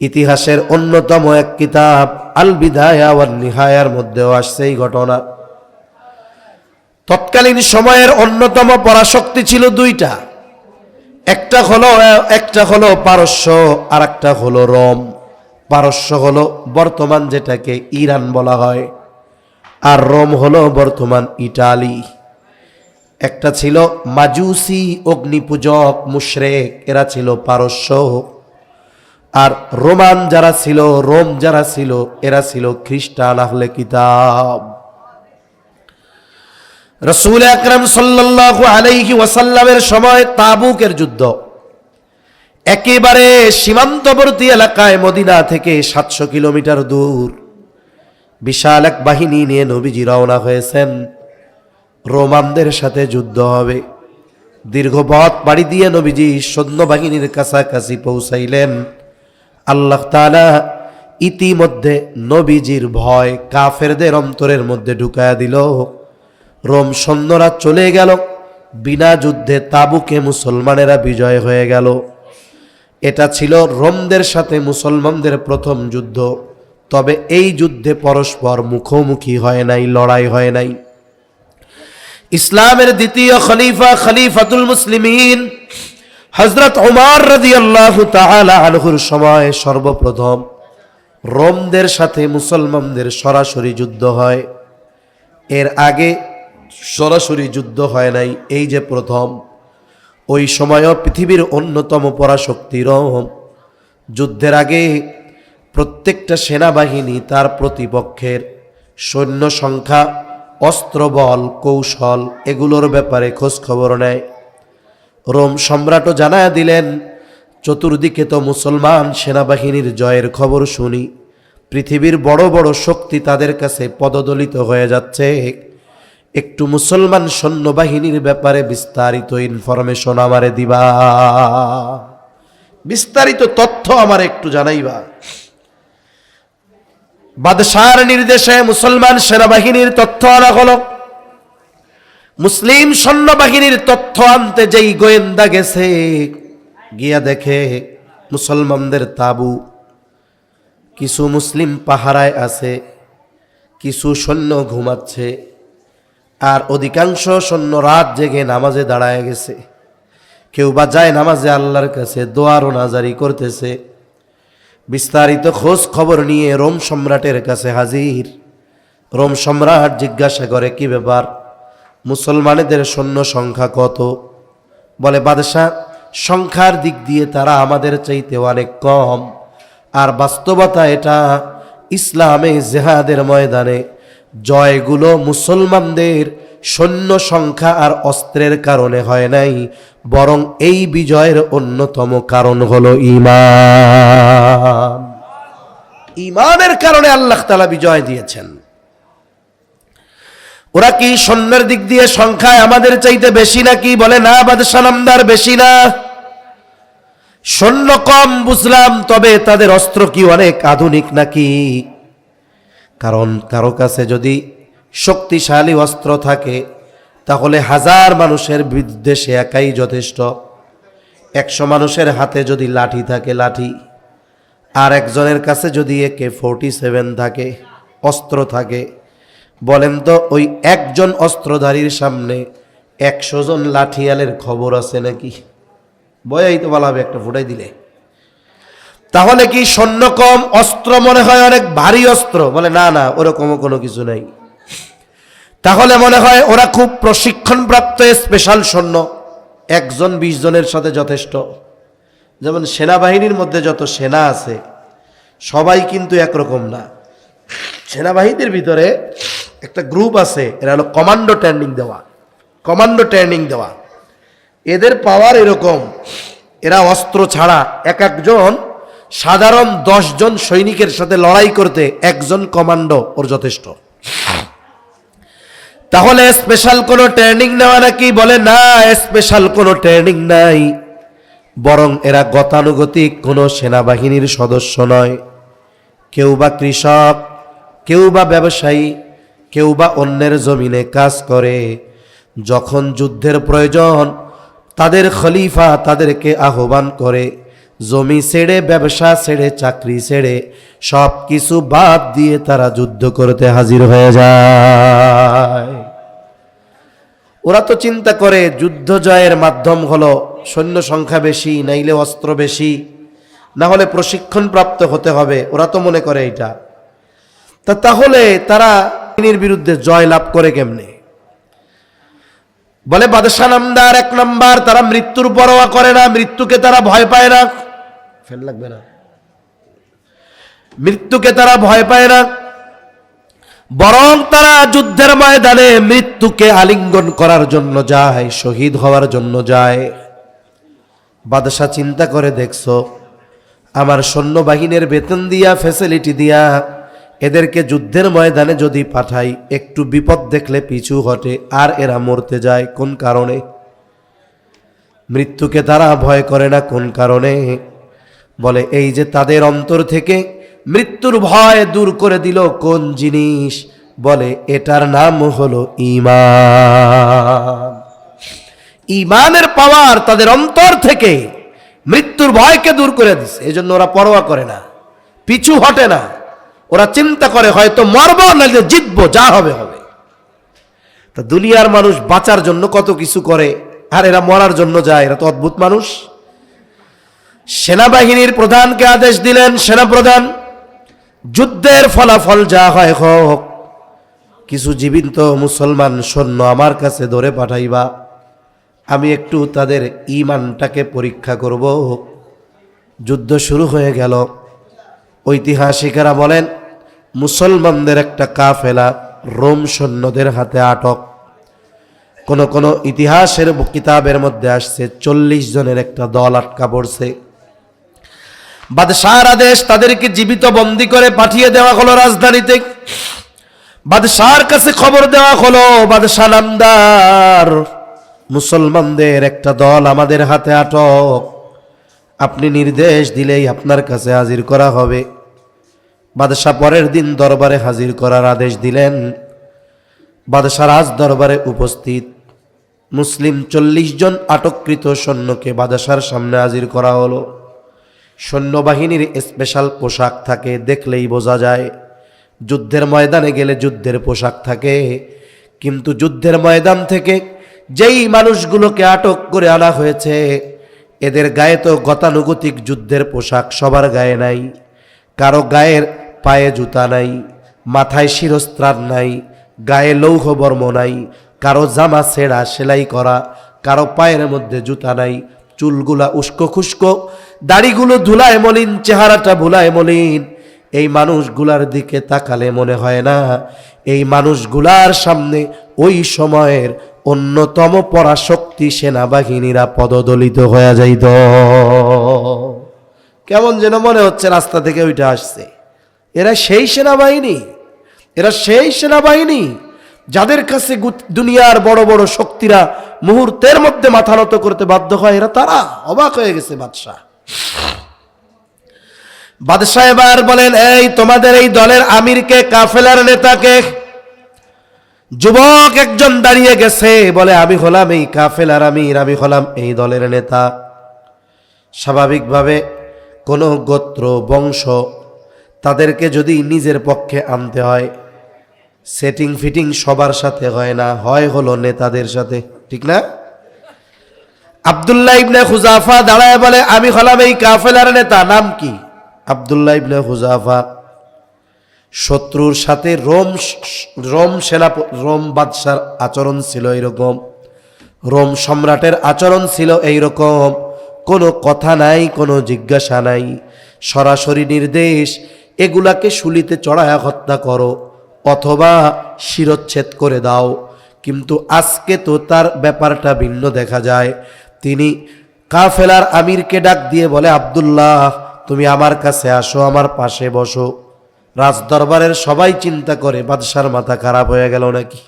ইতিহাসের অন্যতম এক কিতাব আল বিদায়া ওয়ান নিহায়ার মধ্যেও আসছে এই ঘটনা। তৎকালীন সময়ের অন্যতম পরাশক্তি ছিল দুইটা, একটা হলো পারস্য, আর একটা হলো রোম। পারস্য হলো বর্তমান যেটাকে ইরান বলা হয়, আর রোম হলো বর্তমান ইটালি। একটা ছিল মাজুসি, অগ্নিপূজক, মুশরিক, এরা ছিল পারস্য। আর রোমান যারা ছিল, রোম যারা ছিল, এরা ছিল খ্রিস্টান আহলে কিতাব। রাসূল আকরাম সাল্লাল্লাহু আলাইহি ওয়াসাল্লামের সময় তাবুকের যুদ্ধ, একেবারে সীমান্তবর্তী এলাকায়, মদিনা থেকে 700 কিলোমিটার দূর, বিশাল এক বাহিনী নিয়ে নবীজি রওনা হয়েছেন। রোমানদের সাথে যুদ্ধ হবে। দীর্ঘ পথ পাড়ি দিয়ে নবীজি সৈন্যবাহিনীর কাছাকাছি পৌঁছাইলেন। আল্লাহ তাআলা ইতিমধ্যে নবীজির ভয় কাফেরদের অন্তরের মধ্যে ঢুকায়া দিল। রোম সৈন্যরা চলে গেল, বিনা যুদ্ধে তাবুকে মুসলমানেরা বিজয় হয়ে গেল। এটা ছিল রোমদের সাথে মুসলমানদের প্রথম যুদ্ধ। তবে এই যুদ্ধে পরস্পর মুখোমুখি হয় নাই, লড়াই হয় নাই। ইসলামের দ্বিতীয় খলিফা, খলিফাতুল মুসলিমিন হযরত ওমর রাদিয়াল্লাহু তাআলা আনহুর সময় সর্বপ্রথম রোমদের সাথে মুসলমানদের সরাসরি যুদ্ধ হয়। এর আগে সরাসরি যুদ্ধ হয় নাই, এই যে প্রথম। ওই সময়ও পৃথিবীর অন্যতম পরাশক্তি রোম। যুদ্ধের আগে প্রত্যেকটা সেনাবাহিনী তার প্রতিপক্ষের সৈন্য সংখ্যা, অস্ত্রবল, কৌশল, এগুলোর ব্যাপারে খোঁজ খবর নেয়। রোম সম্রাটও জানায়া দিলেন, চতুর্দিকে তো মুসলমান সেনাবাহিনীর জয়ের খবর শুনি, পৃথিবীর বড় বড় শক্তি তাদের কাছে পদদলিত হয়ে যাচ্ছে, একটু মুসলমান সৈন্যবাহিনীর ব্যাপারে বিস্তারিত ইনফরমেশন আমারে দিবা, বিস্তারিত তথ্য আমার একটু জানাইবা। বাদশার নির্দেশে মুসলমান সেনাবাহিনীর তথ্য আনা হলো। মুসলিম সৈন্যবাহিনীর তথ্য আনতে যেই গোয়েন্দা গেছে, গিয়া দেখে মুসলমানদের তাবু, কিছু মুসলিম পাহারায় আছে, কিছু সৈন্য ঘুমাচ্ছে, আর অধিকাংশ সৈন্য রাত জেগে নামাজে দাঁড়ায় গেছে। কেউ বা যায় নামাজে আল্লাহর কাছে দোয়ার ও নাজারি করতেছে। বিস্তারিত খোঁজ খবর নিয়ে রোম সম্রাটের কাছে হাজির। রোম সম্রাট জিজ্ঞাসা করে, কি ব্যাপার, মুসলমানদের সৈন্য সংখ্যা কত? বলে, বাদশাহ, সংখ্যার দিক দিয়ে তারা আমাদের চাইতে অনেক কম, আর বাস্তবতা এটা, ইসলামে জেহাদের ময়দানে জয়গুলো মুসলমানদের সৈন্য সংখ্যা আর অস্ত্রের কারণে হয় নাই, বরং এই বিজয়ের অন্যতম কারণ হলো ঈমান। ঈমানের কারণে আল্লাহ তাআলা বিজয় দিয়েছেন। ওরা কি সৈন্যের দিক দিয়ে সংখ্যায় আমাদের চাইতে বেশি নাকি? বলে, না বাদশাহ নামদার, বেশি না। সৈন্য কম বুঝলাম, তবে তাদের অস্ত্র কি অনেক আধুনিক নাকি? কারণ কারো কাছে যদি শক্তিশালী অস্ত্র থাকে, তাহলে 1000 মানুষের বিরুদ্ধে সে একাই যথেষ্ট। 100 মানুষের হাতে যদি লাঠি থাকে, লাঠি, আর একজনের কাছে যদি AK-47 থাকে, অস্ত্র থাকে, বলেন তো ওই একজন অস্ত্রধারীর সামনে 100 জন লাঠিয়ালের খবর আছে নাকি? বয়াই তো বলা হবে একটা ফুটাই দিলে। তাহলে কি সৈন্য কম, অস্ত্র মনে হয় অনেক ভারী অস্ত্র? বলে না না, ওরকমও কোনো কিছু নাই। তাহলে মনে হয় ওরা খুব প্রশিক্ষণপ্রাপ্ত স্পেশাল সৈন্য, 1 জন 20 জনের সাথে যথেষ্ট। যেমন সেনাবাহিনীর মধ্যে যত সেনা আছে সবাই কিন্তু একরকম না। সেনাবাহিনীর ভিতরে একটা গ্রুপ আছে, এরা হলো কমান্ডো ট্রেনিং দেওয়া। এদের পাওয়ার এরকম, এরা অস্ত্র ছাড়া এক একজন সাধারণ 10 জন সৈনিকের সাথে লড়াই করতে 1 জন কমান্ডো ওর যথেষ্ট। তাহলে স্পেশাল কোনো ট্রেনিং নেওয়া নাকি? বলে না, স্পেশাল কোনো ট্রেনিং নাই, বরং এরা গতানুগতিক কোনো সেনাবাহিনীর সদস্য নয়। কেউ বা কৃষক, কেউ বা ব্যবসায়ী, কেউ বা অন্যের জমিনে কাজ করে। যখন যুদ্ধের প্রয়োজন তাদের খলিফা তাদেরকে আহ্বান করে, জমি ছেড়ে, ব্যবসা ছেড়ে, চাকরি ছেড়ে সব কিছু বাদ দিয়ে তারা যুদ্ধ করতে হাজির হয়ে যায়। ওরা তো চিন্তা করে যুদ্ধ জয়ের মাধ্যম হলো সৈন্য সংখ্যা বেশি, নাইলে অস্ত্র বেশি, না হলে প্রশিক্ষণ প্রাপ্ত হতে হবে। ওরা তো মনে করে এটা। তাহলে তারা বাহিনীর বিরুদ্ধে জয় লাভ করে কেমনে? বলে বাদশাহ নামদার 1 নাম্বার, তারা মৃত্যুর পরোয়া করে না, মৃত্যুকে তারা ভয় পায় না। ফেল লাগবে না, মৃত্যুকে তারা ভয় পায় না, বরং তারা যুদ্ধের ময়দানে মৃত্যুকে আলিঙ্গন করার জন্য যায়, শহীদ হওয়ার জন্য যায়। বাদশাহ চিন্তা করে, দেখছো আমার সৈন্যবাহিনীর বেতন দিয়া, ফ্যাসিলিটি দিয়া এদেরকে যুদ্ধের ময়দানে যদি পাঠাই, একটু বিপদ দেখলে পিছু হটে, আর এরা মরতে যায় কোন কারণে? মৃত্যুকে তারা ভয় করে না কোন কারণে? বলে এই যে তাদের অন্তর থেকে মৃত্যুর ভয় দূর করে দিল কোন জিনিস? বলে এটার নাম হলো ঈমান। ঈমানের পাওয়ার তাদের অন্তর থেকে মৃত্যুর ভয়কে দূর করে দিছে। এজন্য ওরা পরোয়া করে না, পিছু হটে না। ওরা চিন্তা করে হয়তো মরবো, নাহলে জিতবো, যা হবে হবে। তা দুনিয়ার মানুষ বাঁচার জন্য কত কিছু করে, আর এরা মরার জন্য যায়। এরা তো অদ্ভুত মানুষ। সেনাবাহিনীর প্রধানকে আদেশ দিলেন, সেনাপ্রধান, যুদ্ধের ফলাফল যা হয় হোক, কিছু জীবিত মুসলমান সৈন্য আমার কাছে ধরে পাঠাইবা, আমি একটু তাদের ঈমানটাকে পরীক্ষা করব। যুদ্ধ শুরু হয়ে গেল। ঐতিহাসিকেরা বলেন মুসলমানদের একটা কাফেলা রোম সৈন্যদের হাতে আটক। কোন কোন ইতিহাসের কিতাবের মধ্যে আসছে 40 জনের একটা দল আটকা পড়ছে। বাদশাহর আদেশ, তাদেরকে জীবিত বন্দী করে পাঠিয়ে দেওয়া হলো রাজধানীতে। বাদশাহর কাছে খবর দেওয়া হলো, বাদশাহ নামদার, মুসলমানদের একটা দল আমাদের হাতে আটক, আপনি নির্দেশ দিলেই আপনার কাছে হাজির করা হবে। বাদশাহ পরের দিন দরবারে হাজির করার আদেশ দিলেন। বাদশাহ রাজ দরবারে উপস্থিত। মুসলিম 40 জন আটককৃত সৈন্যকে বাদশার সামনে হাজির করা হলো। সৈন্যবাহিনীর স্পেশাল পোশাক থাকে, দেখলেই বোঝা যায়। যুদ্ধের ময়দানে গেলে যুদ্ধের পোশাক থাকে, কিন্তু যুদ্ধের ময়দান থেকে যেই মানুষগুলোকে আটক করে আনা হয়েছে এদের গায়ে তো গতানুগতিক যুদ্ধের পোশাক সবার গায়ে নাই। কারো গায়ের পায়ে জুতা নাই, মাথায় শিরস্ত্রাণ নাই, গায়ে লৌহ বর্ম নাই, কারো জামা ছেঁড়া সেলাই করা, কারো পায়ের মধ্যে জুতা নাই, চুলগুলা উস্কো খুস্কো, দাড়িগুলো ধুলায় মলিন, চেহারাটা ভুলায় মলিন। এই মানুষগুলার দিকে তাকালে মনে হয় না এই মানুষগুলার সামনে ওই সময়ের অন্যতম পরাশক্তি সেনাবাহিনীরা পদদলিত হয়ে যাইত। কেমন যেন মনে হচ্ছে রাস্তা থেকে ওইটা আসছে। এরা সেই সেনাবাহিনী, এরা সেই সেনাবাহিনী যাদের কাছে দুনিয়ার বড় বড় শক্তিরা মুহূর্তের মধ্যে মাথা নত করতে বাধ্য হয়। এরা তারা অবাক হয়ে গেছে বাদশাহ। বাদশাহ এবার বলেন, এই তোমাদের এই দলের আমিরকে, কাফেলার নেতাকে? যুবক একজন দাঁড়িয়ে গেছে, বলে আমি হলাম এই কাফেলার আমির, আমি হলাম এই দলের নেতা। স্বাভাবিকভাবে কোনো গোত্র বংশ তাদেরকে যদি নিজের পক্ষে আনতে হয়, সেটিং ফিটিং সবার সাথে হয় না, হয় হলো নেতাদের সাথে, ঠিক না? আব্দুল্লাহ ইবনে খুজাফা দাঁড়ায় বলে, আমি হলাম এই কাফেলার নেতা। নাম কি? আব্দুল্লাহ ইবনে হুযাফা শত্রুর সাথে রোম বাদশার আচরণ ছিল এইরকম, রোম সম্রাটের আচরণ ছিল এইরকম, কোনো কথা নাই, কোনো জিজ্ঞাসা নাই, সরাসরি নির্দেশ, এগুলাকে শুলিতে চড়ায়া হত্যা করো অথবা শিরচ্ছেদ করে দাও। কিন্তু আজকে তো তার ব্যাপারটা ভিন্ন দেখা যায়। তিনি কাফেলার আমিরকে ডাক দিয়ে বলে, আব্দুল্লাহ তুমি আমার কাছে আসো, আমার পাশে বসো। রাজদরবারের সবাই চিন্তা করে বাদশার মাথা খারাপ হয়ে গেল নাকি।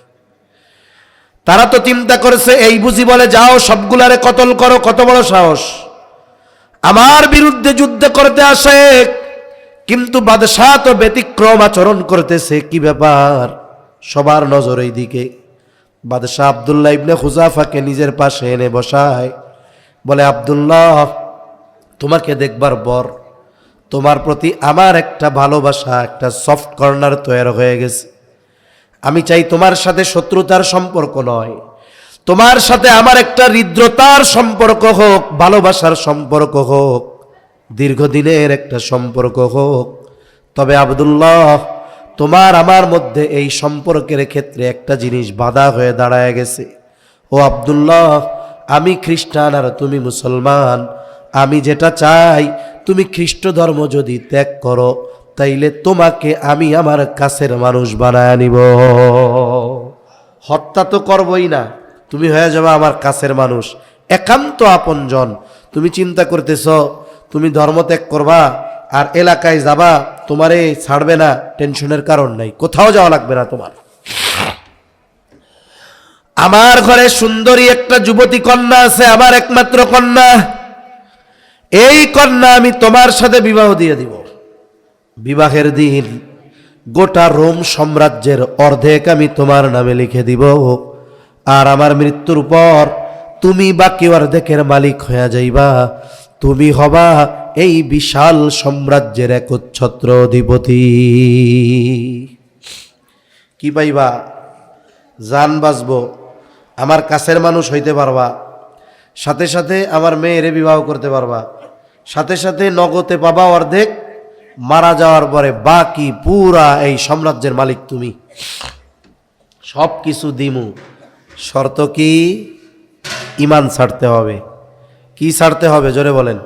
তারা তো চিন্তা করেছে এই বুঝি বলে যাও সবগুলারে কতল করো, কত বড় সাহস, আমার বিরুদ্ধে যুদ্ধ করতে আসে। কিন্তু বাদশাহ তো ব্যতিক্রম আচরণ করতেছে, কি ব্যাপার? সবার নজর এই দিকে। বাদশাহ আব্দুল্লাহ ইবনে হুযাফাকে নিজের পাশে এনে বসায়, বলে আব্দুল্লাহ তোমাকে দেখবার পর তোমার প্রতি আমার একটা ভালোবাসা, একটা সফট কর্নার তৈরি হয়ে গেছে। আমি চাই তোমার সাথে শত্রুতার সম্পর্ক নয়, তোমার সাথে আমার একটা হৃদ্রতার সম্পর্ক হোক, ভালোবাসার সম্পর্ক হোক, দীর্ঘদিনের একটা সম্পর্ক হোক। তবে আব্দুল্লাহ তোমার আমার মধ্যে এই সম্পর্কের ক্ষেত্রে একটা জিনিস বাধা হয়ে দাঁড়ায় গেছে। ও আব্দুল্লাহ আমি খ্রিস্টান আর তুমি মুসলমান, আমি যেটা চাই তুমি খ্রিস্ট ধর্ম যদি ত্যাগ করো তাইলে তোমাকে আমি আমার কাছের মানুষ বানায় নিব। হত্যা তো করবই না, তুমি হয়ে যাবে আমার কাছের মানুষ, একান্ত আপনজন। তুমি চিন্তা করতেছ তুমি ধর্ম ত্যাগ করবা আর এলাকায় যাবা, তোমারে ছাড়বে না, টেনশনের কারণ নাই, কোথাও যাওয়া লাগবে না তোমার। আমার ঘরে সুন্দরী একটা যুবতী কন্যা আছে, আমার একমাত্র কন্যা, এই কন্যা আমি তোমার সাথে বিবাহ দিয়ে দিব। বিবাহের দিন গোটা রোম সাম্রাজ্যের অর্ধেক আমি তোমার নামে লিখে দিব, আর আমার মৃত্যুর পর তুমি বাকি অর্ধেকের মালিক হয়ে যাইবা। তুমি হবা এই বিশাল সাম্রাজ্যের একচ্ছত্র অধিপতি। কি পাইবা? জান বাঁচবো, আমার কাছের মানুষ হইতে পারবা, সাথে সাথে আমার মেয়েরে বিবাহ করতে পারবা, সাথে সাথে নগদে পাবা অর্ধেক, মারা যাওয়ার পরে বাকি পুরা এই সাম্রাজ্যের মালিক তুমি। সব কিছু দিমু, শর্ত কি? ঈমান ছাড়তে হবে। কি ছাড়তে হবে জোরে বলেন?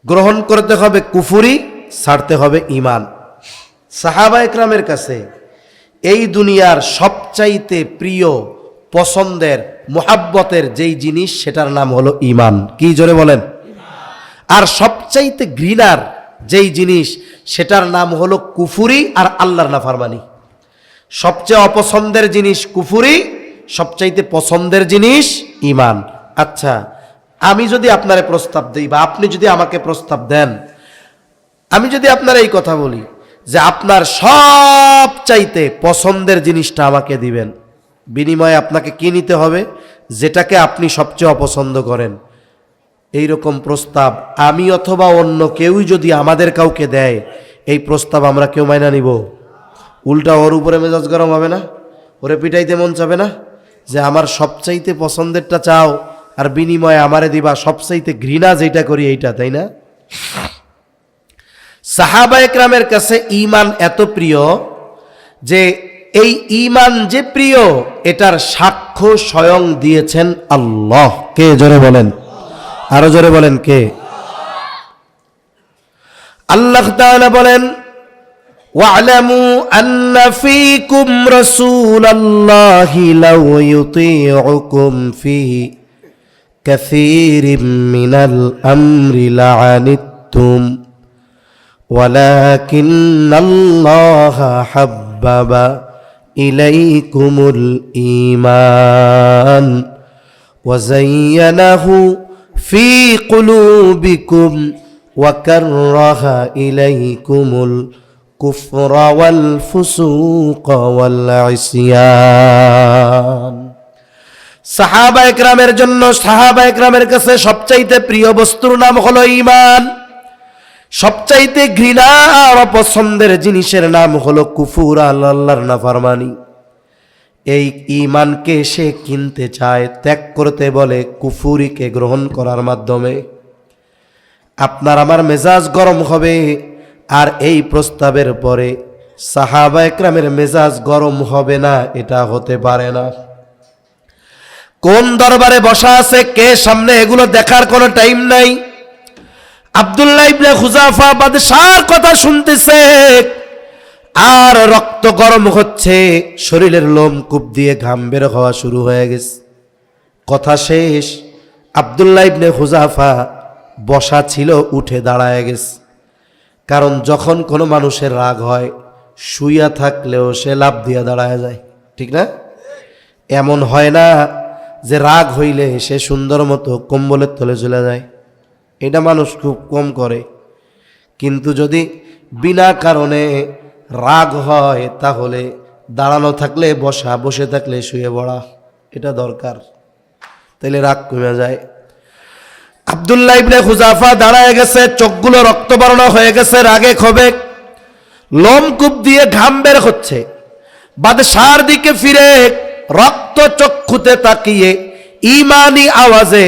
গ্রহণ করতে হবে কুফরি, ছাড়তে হবে ঈমান। সাহাবা একরামের কাছে এই দুনিয়ার সবচাইতে প্রিয়, পছন্দের, মুহাব্বতের যেই জিনিস সেটার নাম হলো ঈমান। কি জোরে বলেন? আর সবচাইতে ঘৃণার যেই জিনিস সেটার নাম হলো কুফরি আর আল্লাহর নাফরমানি। সবচেয়ে অপছন্দের জিনিস কুফরি, সবচাইতে পছন্দের জিনিস ঈমান। আচ্ছা, আমি যদি আপনারে প্রস্তাব দিই বা আপনি যদি আমাকে প্রস্তাব দেন, আমি যদি আপনার এই কথা বলি যে আপনার সবচাইতে পছন্দের জিনিসটা আমাকে দিবেন, বিনিময়ে আপনাকে কি নিতে হবে? যেটাকে আপনি সবচেয়ে অপছন্দ করেন। এই রকম প্রস্তাব আমি অথবা অন্য কেউই যদি আমাদের কাউকে দেয়, এই প্রস্তাব আমরা কেউ মাইনা নিব? উল্টা ওর উপরে মেজাজ গরম হবে না? ওরে পিটাইতে মন চাবে না যে আমার সবচাইতে পছন্দেরটা চাও আর বিনিময়ে আমারে দিবা সবচাইতে ঘৃণা যেটা করি এইটা, তাই না? সাহাবা একরামের কাছে ঈমান এত প্রিয় যে এই ঈমান যে প্রিয় এটার সাক্ষ্য স্বয়ং দিয়েছেন আল্লাহ। কে জোরে বলেন? আরো জোরে বলেন কে? আল্লাহ তাআলা বলেন, ওয়া'লামু আন্না ফীকুম রাসূলাল্লাহি লাউ ইউতিউকুম ফী কাসীরিম মিনাল আমরি লা'আনিতুম ওয়ালাকিন্নাল্লাহা হাব্বাবা ইলাইকুমুল ঈমান ওয়া যায়্যানাহু ফী কুলুবিকুম ওয়া কাররাহা ইলাইকুমুল কুফরা ওয়াল ফুসুকা ওয়াল ইসয়ান। সাহাবা একরামের জন্য, সাহাবা একরামের কাছে সবচাইতে প্রিয় বস্তুর নাম হলো ঈমান। সবচাইতে ঘৃণা আর অপছন্দের জিনিসের নাম হলো কুফর, আল্লাহর নাফরমানি। এই ঈমানকে সে কিনতে চায়, ত্যাগ করতে বলে কুফরিকে গ্রহণ করার মাধ্যমে। আপনার আমার মেজাজ গরম হবে, আর এই প্রস্তাবের পরে সাহাবা একরামের মেজাজ গরম হবে না, এটা হতে পারে না। কোন দরবারে বসা আছে, কে সামনে, এগুলো দেখার কোনো টাইম নাই। আব্দুল্লাহ ইবনে হুযাফা বাদশার কথা শুনতেছে, আর রক্ত গরম হচ্ছে, শরীরের লোম কূপ দিয়ে ঘাম বের হওয়া শুরু হয়ে গেছে। কথা শেষ, আব্দুল্লাহ ইবনে হুযাফা বসা ছিল, উঠে দাঁড়ায় গেছে। কারণ যখন কোনো মানুষের রাগ হয়, শুইয়া থাকলেও সে লাফ দিয়া দাঁড়ায় যায়, ঠিক না? এমন হয় না যে রাগ হইলে সে সুন্দর মতো কম্বলের তলে চলে যায়, এটা মানুষ খুব কম করে। কিন্তু যদি বিনা কারণে রাগ হয়, তাহলে দাঁড়ানো থাকলে বসা, বসে থাকলে শুয়ে পড়া, এটা দরকার, তাইলে রাগ কমে যায়। আব্দুল্লাহ ইবনে হুযাফা দাঁড়ায় গেছে, চোখগুলো রক্তবর্ণ হয়ে গেছে, রাগে ক্ষোভে লোমকূপ দিয়ে ঘাম বের হচ্ছে। বাদশার দিকে ফিরে রক্ত চক্ষুতে তাকিয়ে ঈমানি আওয়াজে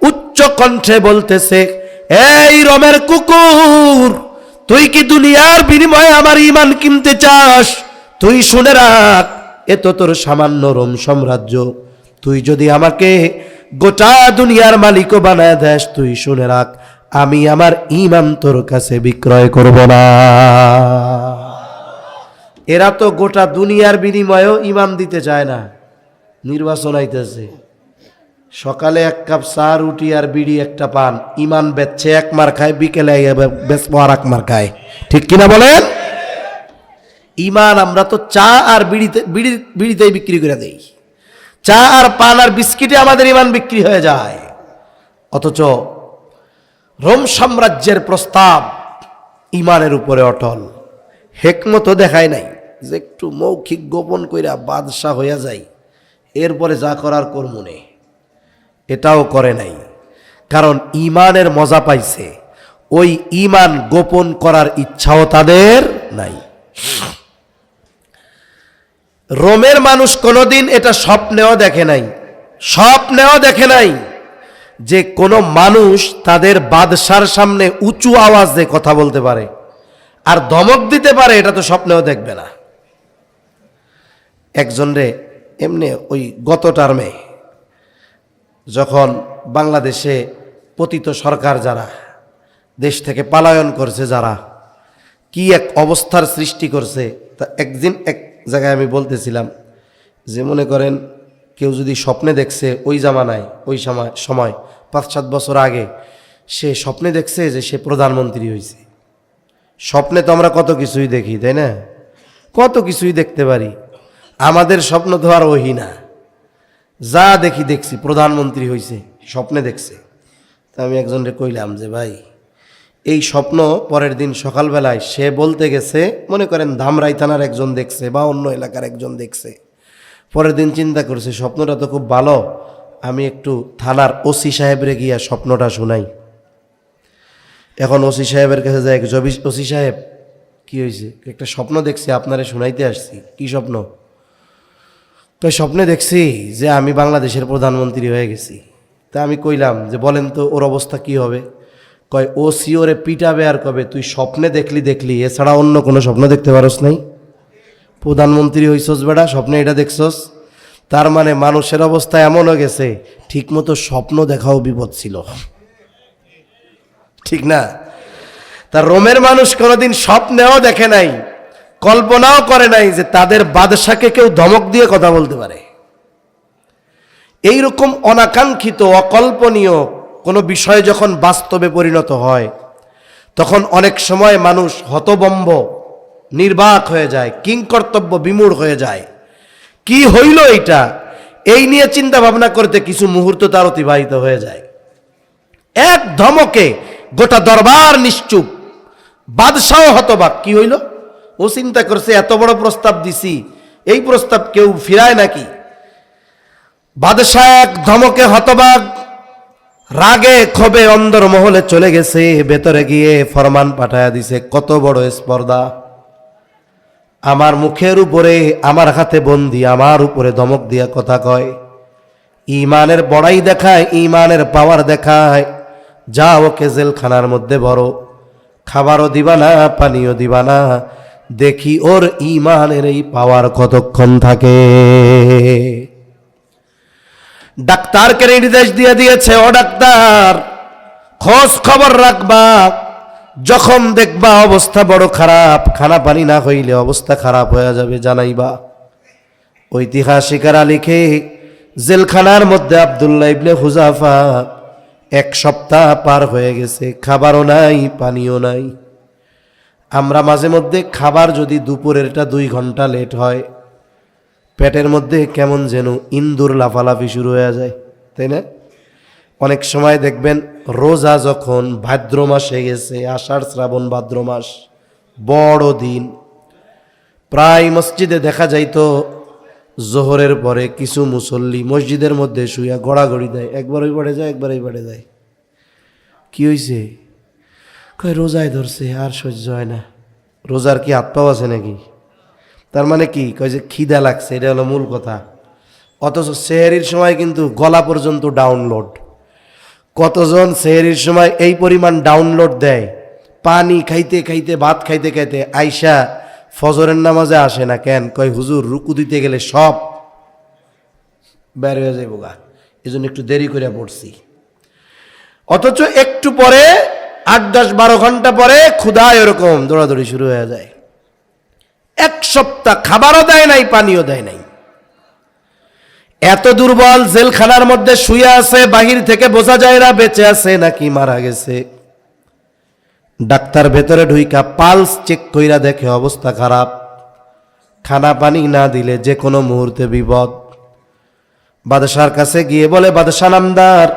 উচ্চ কণ্ঠে বলতেছে, এই রোমের কুকুর, তুই কি দুনিয়ার বিনিময়ে আমার ঈমান কিনতে চাস? তুই শুনে রাখ, এ তো তোর সামান্য রোম সাম্রাজ্য। তুই যদি আমাকে গোটা দুনিয়ার মালিকও বানায় দেস, তুই শুনে রাখ, আমি আমার ঈমান তোর কাছে বিক্রয় করব না। এরা তো গোটা দুনিয়ার বিনিময়েও ঈমান দিতে চায় না। নির্বাচন আইতেছে, সকালে এক কাপ চা, রুটি আর বিড়ি একটা পান, ঈমান বেচছে এক মার খায়, বিকেলে বেচবো আর এক মার খায়, ঠিক কিনা বলেন? ঈমান আমরা তো চা আর বিড়িতেই বিক্রি করে দেই। চা আর পান আর বিস্কিটে আমাদের ঈমান বিক্রি হয়ে যায়। অথচ রোম সাম্রাজ্যের প্রস্তাব ঈমানের উপরে অটল। হেকমতও দেখায় নাই যে একটু মৌখিক গোপন কইরা বাদশাহ হইয়া যায়, এরপরে যা করার করমুনে, এটাও করে নাই। কারণ ঈমানের মজা পাইছে, ওই ঈমান গোপন করার ইচ্ছাও তাদের নাই। রোমের মানুষ কোনোদিন এটা স্বপ্নেও দেখে নাই, স্বপ্নেও দেখে নাই যে কোনো মানুষ তাদের বাদশার সামনে উঁচু আওয়াজে কথা বলতে পারে আর ধমক দিতে পারে, এটা তো স্বপ্নেও দেখবে না। একজন রে এমনি ওই গত টার্মে যখন বাংলাদেশে পতিত সরকার যারা দেশ থেকে পলায়ন করছে, যারা কি এক অবস্থার সৃষ্টি করছে, তা একদিন এক জায়গায় আমি বলতেছিলাম যে মনে করেন কেউ যদি স্বপ্নে দেখছে ওই জামানায়, ওই সময় 5-7 বছর আগে, সে স্বপ্নে দেখছে যে সে প্রধানমন্ত্রী হয়েছে। স্বপ্নে তো আমরা কত কিছুই দেখি, তাই না? কত কিছুই দেখতে পারি। আমাদের স্বপ্ন তো আর ওহি না, যা দেখছি প্রধানমন্ত্রী হয়েছে, স্বপ্নে দেখছে। তা আমি একজনকে কইলাম যে ভাই, এই স্বপ্ন পরের দিন সকালবেলায় সে বলতে গেছে, মনে করেন ধামরাই থানার একজন দেখছে বা অন্য এলাকার একজন দেখছে। পরের দিন চিন্তা করছে স্বপ্নটা তো খুব ভালো, আমি একটু থানার ওসি সাহেবরে গিয়া স্বপ্নটা শোনাই। এখন ওসি সাহেবের কাছে যায়, ওসি সাহেব কি হয়েছে? একটা স্বপ্ন দেখছি, আপনারে শোনাইতে আসছি। কি স্বপ্ন? তো স্বপ্নে দেখছি যে আমি বাংলাদেশের প্রধানমন্ত্রী হয়ে গেছি। তা আমি কইলাম যে বলেন তো ওর অবস্থা কি হবে? কয় ওসি ওরে পিটাবে আর কবে তুই স্বপ্নে দেখলি, এছাড়া অন্য কোনো স্বপ্ন দেখতে পারস নাই? প্রধানমন্ত্রী হইছস বেটা, স্বপ্নে এটা দেখছস? তার মানে মানুষের অবস্থা এমন হয়ে গেছে, ঠিকমতো স্বপ্ন দেখাও বিপদ ছিল, ঠিক না? তার রোমের মানুষ কোনোদিন স্বপ্নেও দেখে নাই, কল্পনাও করে নাই যে তাদের বাদশাকে কেউ ধমক দিয়ে কথা বলতে পারে। এইরকম অনাকাঙ্ক্ষিত, অকল্পনীয় কোনো বিষয় যখন বাস্তবে পরিণত হয়, তখন অনেক সময় মানুষ হতবম্ব, নির্বাক হয়ে যায়, কিংকর্তব্য বিমূঢ় হয়ে যায়। কি হইল এটা, এই নিয়ে চিন্তা ভাবনা করতে কিছু মুহূর্ত তার অতিবাহিত হয়ে যায়। এক ধমকে গোটা দরবার নিশ্চুপ, বাদশাহ হতবাক। কি হইল? ও চিন্তা করছে এত বড় প্রস্তাব দিছি, এই প্রস্তাব কেউ ফিরায় নাকি? বাদশাহ এক ধমকে হতবাক, রাগে ক্ষোভে অন্দর মহলে চলে গেছে। ভেতরে গিয়ে ফরমান পাঠায়া দিছে, কত বড় স্পর্ধা! আমার মুখের উপরে, আমার হাতে বন্দি, আমার উপরে ধমক দিয়া কথা কয়। ঈমানের বড়াই দেখায়, ঈমানের পাওয়ার দেখায়, যা ওকে জেলখানার মধ্যে বড়, খাবারও দিবা না, পানিও দিবা না, দেখি ওর ঈমানের এই পাওয়ার কতক্ষণ থাকে। ডাক্তারকে নির্দেশ দিয়ে দিয়েছে, ও ডাক্তার, খোঁজ খবর রাখবা, যখন দেখবা অবস্থা বড় খারাপ, খানা পানি না হইলে অবস্থা খারাপ হয়ে যাবে, জানাইবা। ঐতিহাসিকেরা লিখে, জেলখানার মধ্যে আব্দুল্লাহ ইবনে হুযাফা 1 সপ্তাহ পার হয়ে গেছে, খাবারও নাই, পানিও নাই। আমরা মাঝে মধ্যে খাবার যদি দুপুরেরটা 2 ঘন্টা লেট হয়, পেটের মধ্যে কেমন যেন ইন্দুর লাফালাফি শুরু হয়ে যায়, তাই না? অনেক সময় দেখবেন রোজা যখন ভাদ্র মাসে গেছে, আষাঢ় শ্রাবণ ভাদ্র মাস, বড় দিন, প্রায় মসজিদে দেখা যাইতো জোহরের পরে কিছু মুসল্লি মসজিদের মধ্যে শুইয়া গড়াগড়ি দেয়, একবার ওই পাড়ে যায়, একবার এই পাড়ে যায়। কি হয়েছে? কয় রোজায় ধরছে, আর সহ্য হয় না। রোজার কি হাত পাও আছে নাকি? তার মানে কি? কয় যে খিদা লাগছে, এটা হলো মূল কথা। অথচ সেহরির সময় কিন্তু গলা পর্যন্ত ডাউনলোড। কতজন সেহরির সময় এই পরিমাণ ডাউনলোড দেয়, পানি খাইতে খাইতে, ভাত খাইতে খাইতে আইসা ফজরের নামাজে আসে না। কেন? কয় হুজুর রুকু দিতে গেলে সব বের হয়ে যাইব গা, এই জন্য একটু দেরি করে পড়ছি। অথচ একটু পরে 8, 10, 12 ঘন্টা পরে ক্ষুধায় এরকম দৌড়াদৌড়ি শুরু হয়ে যায়। 1 সপ্তাহ খাবারও দেয় নাই, পানিও দেয় নাই। এত দুর্বল, জেলখানার মধ্যে শুয়ে আছে, বাহির থেকে বোঝা যায় না বেঁচে আছে নাকি মারা গেছে। ডাক্তার ভেতরে ঢুইকা পালস চেক কইরা দেখে অবস্থা খারাপ, খানা পানি না দিলে যে কোনো মুহূর্তে বিপদ। বাদশার কাছে গিয়ে বলে, বাদশাহ নামদার,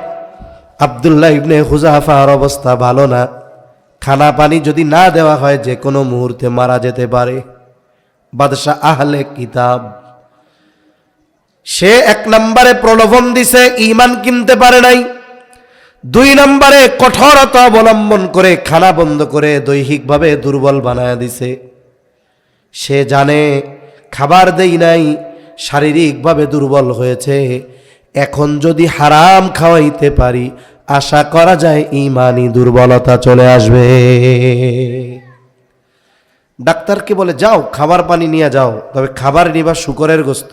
আব্দুল্লাহ ইবনে হুযাফার অবস্থা ভালো না, খানা পানি যদি না দেওয়া হয় যে কোনো মুহূর্তে মারা যেতে পারে। বাদশাহ আহলে কিতাব, সে 1 নম্বরে প্রলোভন দিছে, ঈমান কিনতে পারে নাই। 2 নম্বরে কঠোরতা অবলম্বন করে খানা বন্ধ করে দৈহিকভাবে দুর্বল বানায় দিছে। সে জানে খাবার দেই নাই, শারীরিকভাবে দুর্বল হয়েছে, এখন যদি হারাম খাওয়াইতে পারি আশা করা যায় ঈমানি দুর্বলতা চলে আসবে। ডাক্তারকে বলে, যাও খাবার পানি নিয়ে যাও, তবে খাবার নিবা শুকরের গোস্ত,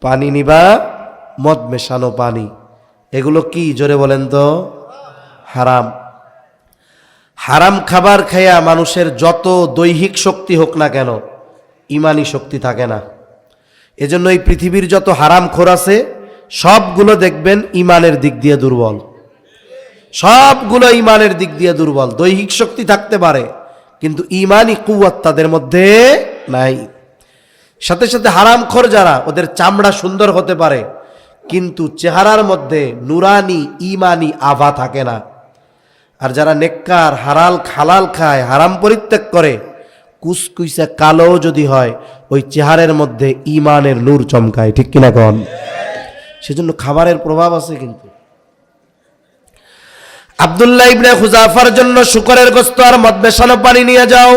পানি নিবা মদ মেশানো পানি। এগুলো কি জোরে বলেন তো? হারাম। হারাম খাবার খাইয়া মানুষের যত দৈহিক শক্তি হোক না কেন, ঈমানি শক্তি থাকে না। এজন্য এই পৃথিবীর যত হারাম খোর আছে সবগুলো দেখবেন ঈমানের দিক দিয়ে দুর্বল, সবগুলো ঈমানের দিক দিয়ে দুর্বল। দৈহিক শক্তি থাকতে পারে কিন্তু ঈমানি কুওয়াত তাদের মধ্যে নাই। সাথে সাথে হারাম খোর যারা, ওদের চামড়া সুন্দর হতে পারে কিন্তু চেহারার মধ্যে নুরানি ঈমানি আভা থাকে না। আর যারা নেককার, হালাল খায়, হারাম পরিত্যাগ করে, কুসকুইসা কালো যদি হয়, ওই চেহারার মধ্যে ঈমানের নূর চমকায়, ঠিক কিনা কন? সেজন্য খাবারের প্রভাব আছে। কিন্তু আব্দুল্লাহ ইবনে হুযাফার জন্য শুকরের গোশত আর মদ মেশানো পানি নিয়ে যাও।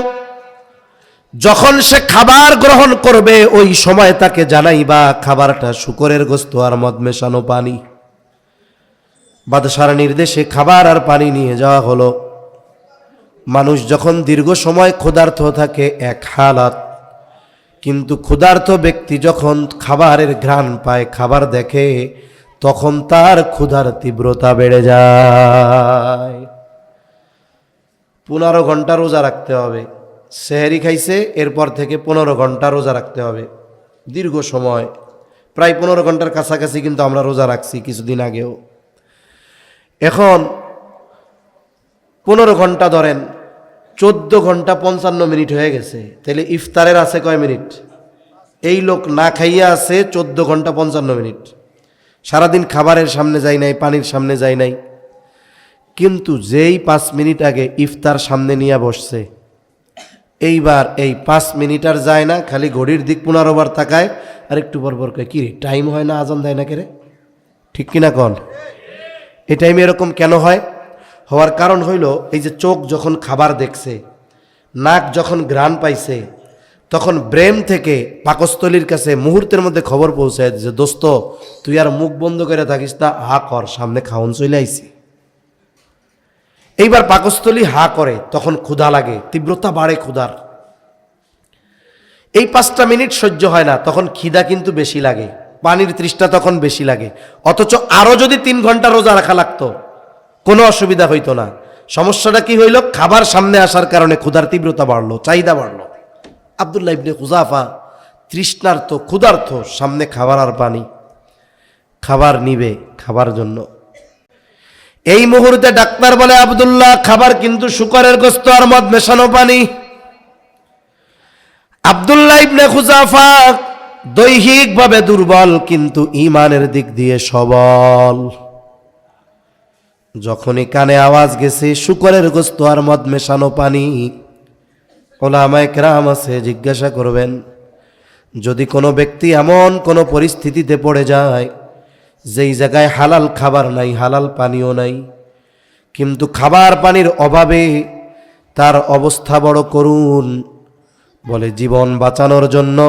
যখন সে খাবার গ্রহণ করবে ওই সময় তাকে জানাইবা খাবারটা শুকরের গোশত আর মদ মেশানো পানি। বাদশার নির্দেশে খাবার আর পানি নিয়ে যাওয়া হলো। মানুষ যখন দীর্ঘ সময় ক্ষুধার্ত থাকে এক হালাত, কিন্তু ক্ষুধার্ত ব্যক্তি যখন খাবারের ঘ্রাণ পায়, খাবার দেখে, তখন তার ক্ষুধার তীব্রতা বেড়ে যায়। 15 ঘন্টা রোজা রাখতে হবে। সেহরি খাইছে, এরপর থেকে 15 ঘন্টা রোজা রাখতে হবে, দীর্ঘ সময়, প্রায় 15 ঘন্টার কাছাকাছি কিন্তু আমরা রোজা রাখছি কিছুদিন আগেও। এখন 15 ঘন্টা ধরেন, 14 ঘন্টা 55 মিনিট হয়ে গেছে, তাহলে ইফতারের আছে কয় মিনিট? এই লোক না খাইয়া আছে 14 ঘন্টা 55 মিনিট। সারাদিন খাবারের সামনে যায় নাই, পানির সামনে যায় নাই, কিন্তু যেই 5 মিনিট আগে ইফতার সামনে নিয়ে বসছে, এইবার এই 5 মিনিট আর যায় না, খালি ঘড়ির দিক 15 বার তাকায়, আর একটু পর পর কয়, কি রে টাইম হয় না, আজান দেয় না কে রে? ঠিক কিনা কন? এই টাইমে এরকম কেন হয়? হওয়ার কারণ হইল, এই যে চোখ যখন খাবার দেখছে, নাক যখন ঘ্রাণ পাইছে, তখন ব্রেন থেকে পাকস্থলীর কাছে মুহূর্তের মধ্যে খবর পৌঁছায় যে, দোস্ত তুই আর মুখ বন্ধ করে থাকিস না, হা কর, সামনে খাওন চলে আইছি। এইবার পাকস্থলী হা করে, তখন ক্ষুধা লাগে, তীব্রতা বাড়ে ক্ষুধার। এই 5টা মিনিট সহ্য হয় না, তখন খিদা কিন্তু বেশি লাগে, পানির তৃষ্ণা তখন বেশি লাগে। অথচ আরো যদি 3 ঘন্টা রোজা রাখা লাগতো কোনো অসুবিধা হইতো না। সমস্যাটা কি হইল? খাবার সামনে আসার কারণে ক্ষুধার তীব্রতা বাড়লো, চাহিদা বাড়লো। আব্দুল্লাহ ইবনে হুযাফা তৃষ্ণার্ত, ক্ষুধার্ত, সামনে খাবার আর পানি, খাবার নিবে খাবার জন্য। এই মুহূর্তে ডাক্তার বলে, আব্দুল্লাহ খাবার কিন্তু শুকরের গোশত আর মদ মেশানো পানি। আব্দুল্লাহ ইবনে হুযাফা দৈহিকভাবে দুর্বল কিন্তু ঈমানের দিক দিয়ে সবল। যখনই কানে আওয়াজ গেছে শুকরের গোশত আর মদ মেশানো পানি, উলামায়ে কেরাম আছে, জিজ্ঞাসা করবেন, যদি কোনো ব্যক্তি এমন কোনো পরিস্থিতিতে পড়ে যায় যেই জায়গায় হালাল খাবার নাই, হালাল পানিও নাই, কিন্তু খাবার পানির অভাবে তার অবস্থা বড় করুণ, বলে জীবন বাঁচানোর জন্য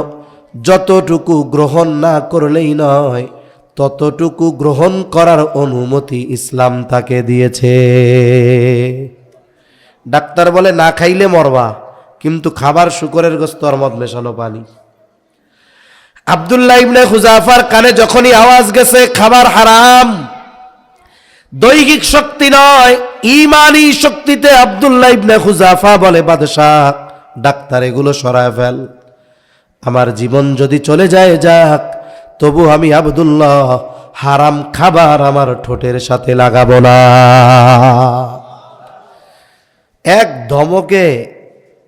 যতটুকু গ্রহণ না করলেই নয়, ততটুকু গ্রহণ করার অনুমতি ইসলাম তাকে দিয়েছে। ডাক্তার বলে না খাইলে মরবা, কিন্তু খাবার শুকরের গোশত আর মদ মেশানো পানি। আব্দুল্লাহ ইবনে হুযাফার কানে যখনই আওয়াজ গেছে খাবার হারাম, দৈহিক শক্তি নয় ঈমানি শক্তিতে আব্দুল্লাহ ইবনে হুযাফা বলে, বাদশাহ ডাক্তার এগুলো সরায় ফেল, আমার জীবন যদি চলে যায় যাক, তবু আমি আব্দুল্লাহ হারাম খাবার আমার ঠোঁটের সাথে লাগাবো না। এক ধমকে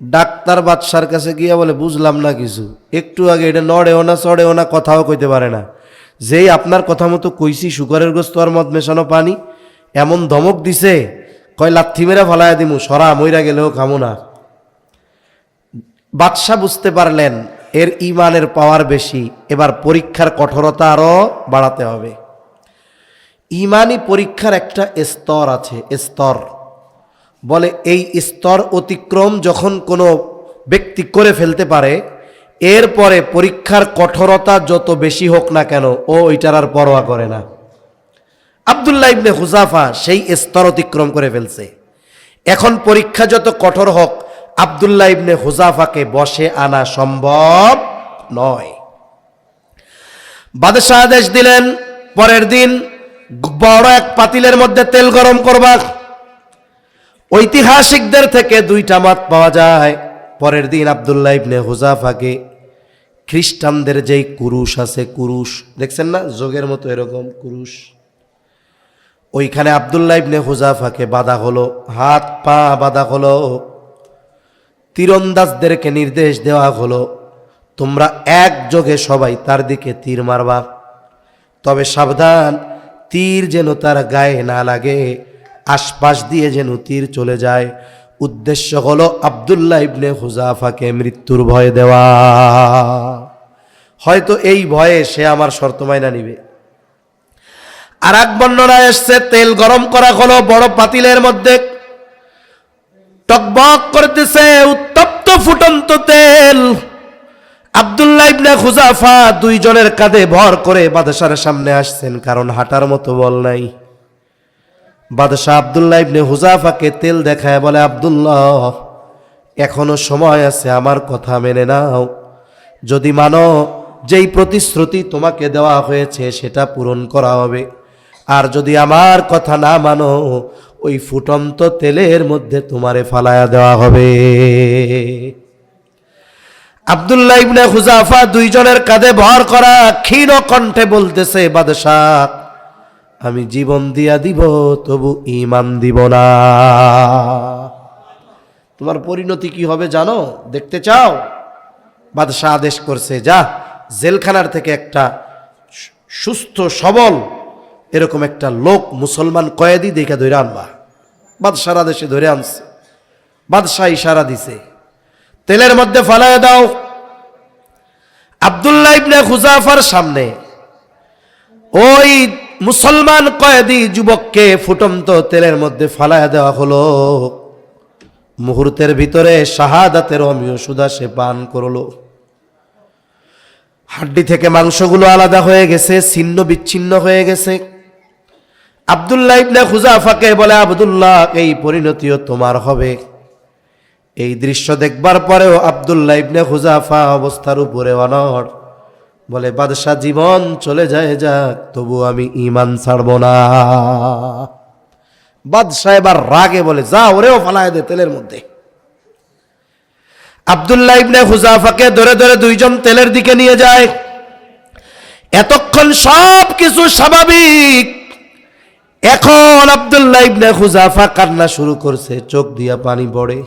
ডাক্তার বাদশার কাছে গিয়া বলে, বুঝলাম না কিছু, একটু আগে এটা নড়েও না চড়েও না, কথাও কইতে পারে না, যেই আপনার কথা মতো কইছি শুকরের গোশত আর মদ মেশানো পানি, এমন ধমক দিছে, কয় লাথি মেরা ফলাইয়া দিমু, সরা, মইরা গেলেও খামো না। বাদশা বুঝতে পারলেন এর ঈমানের পাওয়ার বেশি, এবার পরীক্ষার কঠোরতা আরো বাড়াতে হবে। ঈমানি পরীক্ষার একটা স্তর আছে, স্তর বলে, এই স্তর অতিক্রম যখন কোনো ব্যক্তি করে ফেলতে পারে, এরপরে পরীক্ষার কঠোরতা যত বেশি হোক না কেন ও ওইটার আর পরোয়া করে না। আব্দুল্লাহ ইবনে হুযাফা সেই স্তর অতিক্রম করে ফেলছে। এখন পরীক্ষা যত কঠোর হোক, আব্দুল্লাহ ইবনে হুযাফাকে বশে আনা সম্ভব নয়। বাদশাহ আদেশ দিলেন, পরের দিন বড় এক পাতিলের মধ্যে তেল গরম করবা। ঐতিহাসিকদের থেকে 2টা মত পাওয়া যায়। পরের দিন আব্দুল্লাহ ইবনে হুযাফাকে খ্রিস্টানদের যেই কুরুশ আছে, কুরুশ দেখছেন না, যোগের মতো এরকম কুরুশ, ওইখানে আব্দুল্লাহ ইবনে হুযাফাকে বাঁধা হলো, হাত পা বাঁধা হলো। তীরন্দাজদেরকে নির্দেশ দেওয়া হলো, তোমরা একযোগে সবাই তার দিকে তীর মারবা, তবে সাবধান, তীর যেন তার গায়ে না লাগে, আশপাশ দিয়ে যেন তীর চলে যায়। উদ্দেশ্য হলো আব্দুল্লাহ ইবনে হুযাফাকে মৃত্যুর ভয় দেওয়া। হয়তো এই ভয়ে সে আমার শর্ত মাইনা নিবে। আর এক বর্ণনায় এসছে, তেল গরম করা হলো বড় পাতিলের মধ্যে, টকবক করতেছে উত্তপ্ত ফুটন্ত তেল। আব্দুল্লাহ ইবনে হুযাফা 2 জনের কাঁধে ভর করে বাদশার সামনে আসছেন, কারণ হাঁটার মতো বল নাই। বাদশাহ আব্দুল্লাহ ইবনে হুযাফাকে তেল দেখায় বলে, আব্দুল্লাহ এখনো সময় আছে, আমার কথা মেনে নাও। যদি মানো, যেই প্রতিশ্রুতি তোমাকে দেওয়া হয়েছে সেটা পূরণ করা হবে, আর যদি আমার কথা না মানো, ওই ফুটন্ত তেলের মধ্যে তোমারে ফালায়া দেওয়া হবে। আব্দুল্লাহ ইবনে হুযাফা 2 জনের কাঁধে ভর করা, ক্ষীণ কণ্ঠে বলতেছে, বাদশাহ আমি জীবন দিয়া দিব, তবু ঈমান দিব না। তোমার পরিণতি কি হবে জানো, দেখতে চাও? বাদশাহ আদেশ করছে, যা জেলখানার থেকে একটা সুস্থ সবল এরকম একটা লোক, মুসলমান কয়েদি দেখে ধরে আনবা। বাদশার আদেশে ধরে আনছে। বাদশাহ ইশারা দিছে, তেলের মধ্যে ফালায় দাও। আব্দুল্লাহ ইবনে হুযাফার সামনে ওই মুসলমান কয়েদি যুবককে ফুটন্ত তেলের মধ্যে ফালায় দেওয়া হলো। মুহূর্তের ভিতরে শাহাদাতের অমীয় সুধা সে পান করলো। হাড্ডি থেকে মাংসগুলো আলাদা হয়ে গেছে, ছিন্ন বিচ্ছিন্ন হয়ে গেছে। আব্দুল্লাহ ইবনে হুযাফাকে বলে, আব্দুল্লাহ, এই পরিণতিও তোমার হবে। এই দৃশ্য দেখবার পরেও আব্দুল্লাহ ইবনে হুযাফা অবস্থার উপরে অনড়, বলে, বাদশা জীবন চলে যায় যাক, তবু আমি ঈমান ছাড়ব না। বাদশা এবার রাগে বলে, যা ওরেও ফালায় দে তেলের মধ্যে। আব্দুল্লাহ ইবনে হুযাফাকে ধরে ধরে দুইজন তেলের দিকে নিয়ে যায়। এতক্ষণ সব কিছু স্বাভাবিক, এখন আব্দুল্লাহ ইবনে হুযাফা কান্না শুরু করছে, চোখ দিয়া পানি পড়ে।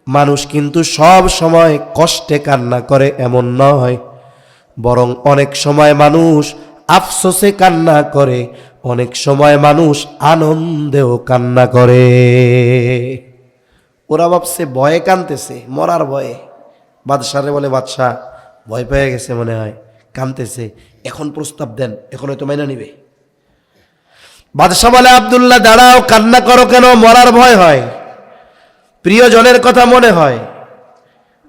মানুষ কিন্তু সব সময় কষ্টে কান্না করে এমন নয়, বরং অনেক সময় মানুষ আফসোসে কান্না করে, অনেক সময় মানুষ আনন্দেও কান্না করে। ওরা ভাবছে ভয়ে কাঁদতেছে, মরার ভয়ে। বাদশারে বলে, বাদশাহ ভয় পেয়ে গেছে মনে হয়, কাঁদতেছে, এখন প্রস্তাব দেন, এখন হয়তো মাইনা নিবে। বাদশাহ বলে, আব্দুল্লাহ দাঁড়াও, কান্না করো কেন? মরার ভয় হয়, প্রিয়জনের কথা মনে হয়।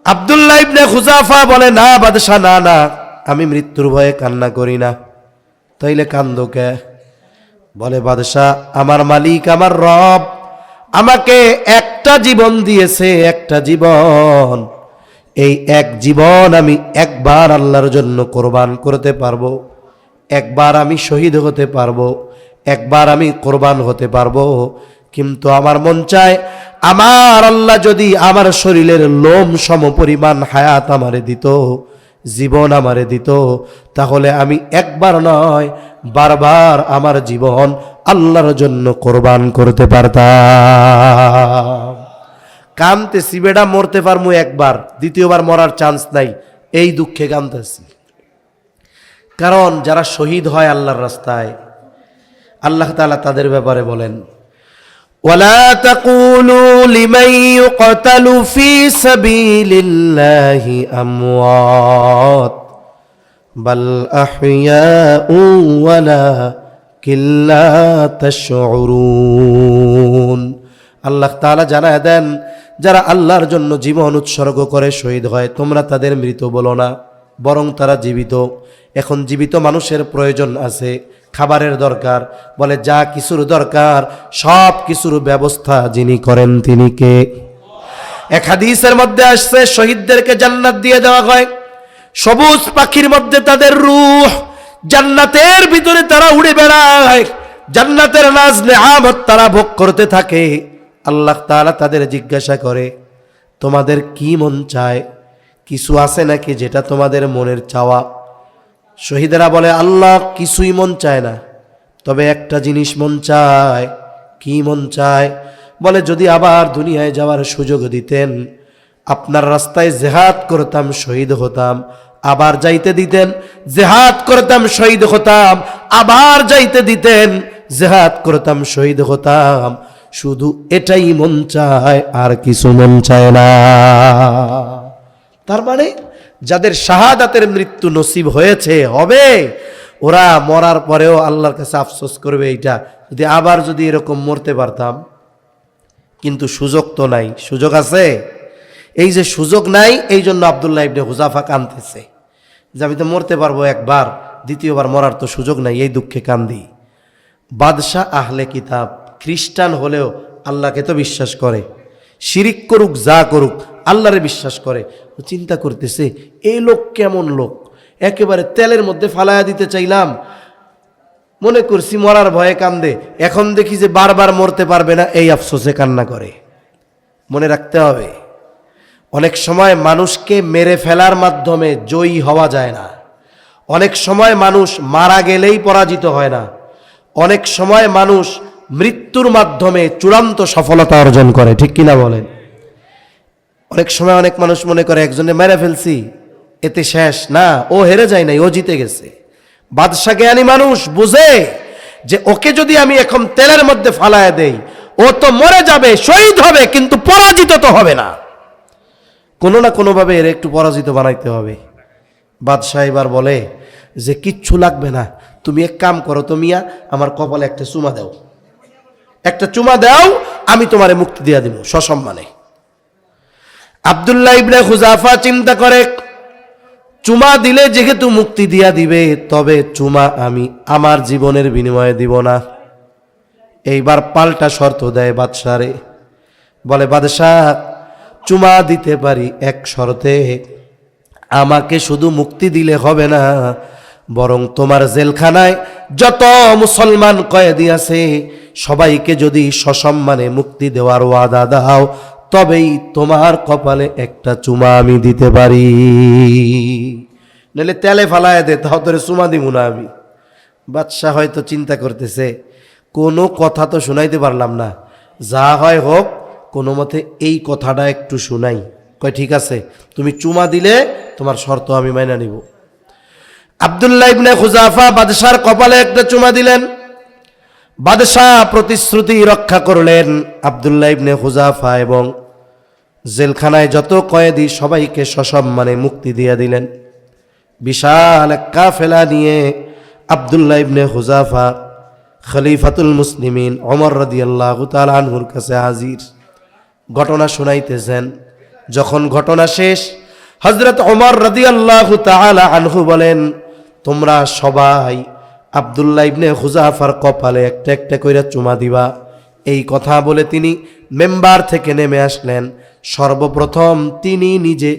আব্দুল্লাহ ইবনে হুযাফা বলে, না বাদশাহ, না না, আমি মৃত্যুর ভয়ে কান্না করি না। তাইলে কান্দো কে? বলে, বাদশাহ, আমার মালিক, আমার রব আমাকে একটা জীবন দিয়েছে, একটা জীবন। এই এক জীবন আমি একবার আল্লাহর জন্য কোরবান করতে পারবো, একবার আমি শহীদ হতে পারবো, একবার আমি কোরবান হতে পারবো। কিন্তু আমার মন চায়, আমার আল্লাহ যদি আমার শরীরের লোম সম পরিমাণ হায়াত আমারে দিত, জীবন আমারে দিত, তাহলে আমি একবার নয় বারবার আমার জীবন আল্লাহর জন্য কোরবান করতে পারতাম। কানতেছি, বেটা মরতে পারমু একবার, দ্বিতীয়বার মরার চান্স নাই, এই দুঃখে কানতেছি। কারণ যারা শহীদ হয় আল্লাহর রাস্তায়, আল্লাহ তাআলা তাদের ব্যাপারে বলেন, ওয়ালা তাকুলু লিমান ইউকতালু ফি সাবিলিল্লাহি আমওয়াত বাল আহইয়াউ ওয়ালাকিন লা তাশউরুন। আল্লাহ তাআলা জানায় দেন, যারা আল্লাহর জন্য জীবন উৎসর্গ করে শহীদ হয়, তোমরা তাদের মৃত বলো না, বরং তারা জীবিত। এখন জীবিত মানুষের প্রয়োজন আছে, খাবারের দরকার, বলে যা কিছুর দরকার সব কিছুর ব্যবস্থা যিনি করেন তিনি কে? এক হাদিসের মধ্যে আসছে, শহীদদেরকে জান্নাত দিয়ে দেওয়া হয়, সবুজ পাখির মধ্যে তাদের রূহ, জান্নাতের ভিতরে তারা উড়ে বেড়ায়, জান্নাতের নাজ নেয়ামত তারা ভোগ করতে থাকে। আল্লাহ তাআলা তাদের জিজ্ঞাসা করে, তোমাদের কি মন চায়? কিছু আছে নাকি যেটা তোমাদের মনের চাওয়া? শহীদেরা বলে, আল্লাহ কিছুই মন চায় না, তবে একটা জিনিস মন চায়। কি মন চায়? বলে, যদি আবার দুনিয়ায় যাওয়ার সুযোগ দিতেন, আপনার রাস্তায় জেহাদ করতাম, শহীদ হতাম, আবার যাইতে দিতেন, জেহাদ করতাম, শহীদ হতাম, আবার যাইতে দিতেন, জেহাদ করতাম, শহীদ হতাম। শুধু এটাই মন চায়, আর কিছু মন চায় না। তার মানে যাদের শাহাদাতের মৃত্যু নসিব হয়েছে, হবে, ওরা মরার পরেও আল্লাহর কাছে আফসোস করবে, এইটা যদি আবার যদি এরকম মরতে পারতাম। কিন্তু সুযোগ তো নাই। সুযোগ আছে? এই যে সুযোগ নাই, এই জন্য আব্দুল্লাহ ইবনে হুযাফা কাঁদতেছে যে আমি তো মরতে পারবো একবার, দ্বিতীয়বার মরার তো সুযোগ নাই, এই দুঃখে কান্দি। বাদশাহ আহলে কিতাব, খ্রিস্টান হলেও আল্লাহকে তো বিশ্বাস করে, শিরিক করুক যা করুক আল্লাহরে বিশ্বাস করে। চিন্তা করতেছে, এই লোক কেমন লোক, একেবারে তেলের মধ্যে ফালায়া দিতে চাইলাম, মনে করছি মরার ভয়ে কান্দে, এখন দেখি যে বারবার মরতে পারবে না, এই আফসোসে কান্না করে। মনে রাখতে হবে, অনেক সময় মানুষকে মেরে ফেলার মাধ্যমে জয়ী হওয়া যায় না, অনেক সময় মানুষ মারা গেলেই পরাজিত হয় না, অনেক সময় মানুষ মৃত্যুর মাধ্যমে চূড়ান্ত সফলতা অর্জন করে। ঠিক কিনা বলেন? অনেক সময় অনেক মানুষ মনে করে একজনে মেরে ফেলছি, এতে শেষ না, ও হেরে যায় নাই, ও জিতে গেছে। বাদশা জ্ঞানী মানুষ বুঝে যে ওকে যদি আমি এখন তেলের মধ্যে ফালায় দেই, ও তো মরে যাবে, শহীদ হবে, কিন্তু পরাজিত তো হবে না। কোনো না কোনোভাবে এর একটু পরাজিত বানাইতে হবে। বাদশাহ এবার বলে যে কিচ্ছু লাগবে না, তুমি এক কাম করো, তুমি আমার কপালে একটা চুমা দাও, একটা চুমা দাও, আমি তোমারে মুক্তি দিয়া দিব সসম্মানে। আব্দুল্লাহ ইবনে হুযাফা চিন্তা করে, চুমা দিলে যেহেতু মুক্তি দিয়া দিবে, তবে চুমা আমি আমার জীবনের বিনিময়ে দিব না। এইবার পাল্টা শর্ত দেয় বাদশারে, বলে বাদশাহ চুমা দিতে পারি এক শর্তে, আমাকে শুধু মুক্তি দিলে হবে না, বরং তোমার জেলখানায় যত মুসলমান কয়েদি আছে সবাইকে যদি সসম্মানে মুক্তি দেওয়ার ওয়াদা দাও, তবেই তোমার কপালে একটা চুমা আমি দিতে পারি, নইলে তেলে ফালায় দে, তাও তোরে চুমা দিব না আমি। বাদশাহ হয়তো চিন্তা করতেছে কোনো কথা তো শুনাইতে পারলাম না, যা হয় হোক কোনো মতে এই কথাটা একটু শুনাই। কয় ঠিক আছে, তুমি চুমা দিলে তোমার শর্ত আমি মাইনা নিব। আব্দুল্লাহ ইবনে খুজাফা বাদশার কপালে একটা চুমা দিলেন। বাদশাহ প্রতিশ্রুতি রক্ষা করলেন। আব্দুল্লাহ ইবনে খুজাফা এবং জেলখানায় যত কয়েদি সবাইকে সসম্মানে মুক্তি দিয়ে দিলেন। বিশাল এক কাফেলা নিয়ে আব্দুল্লাহ ইবনে খুজাফা খলিফাতুল মুসলিমিন ওমর রাদিয়াল্লাহু তাআলা আনহুর কাছে হাজির। ঘটনা শুনাইতেছেন। যখন ঘটনা শেষ, হযরত ওমর রাদিয়াল্লাহু তাআলা আনহু বলেন, তোমরা সবাই আব্দুল্লাহ ইবনে খুজাফার কপালে একটা একটা কইরা চুমা দিবা। এই কথা বলে তিনি মেম্বার থেকে নেমে আসলেন। সর্বপ্রথম তিনি নিজে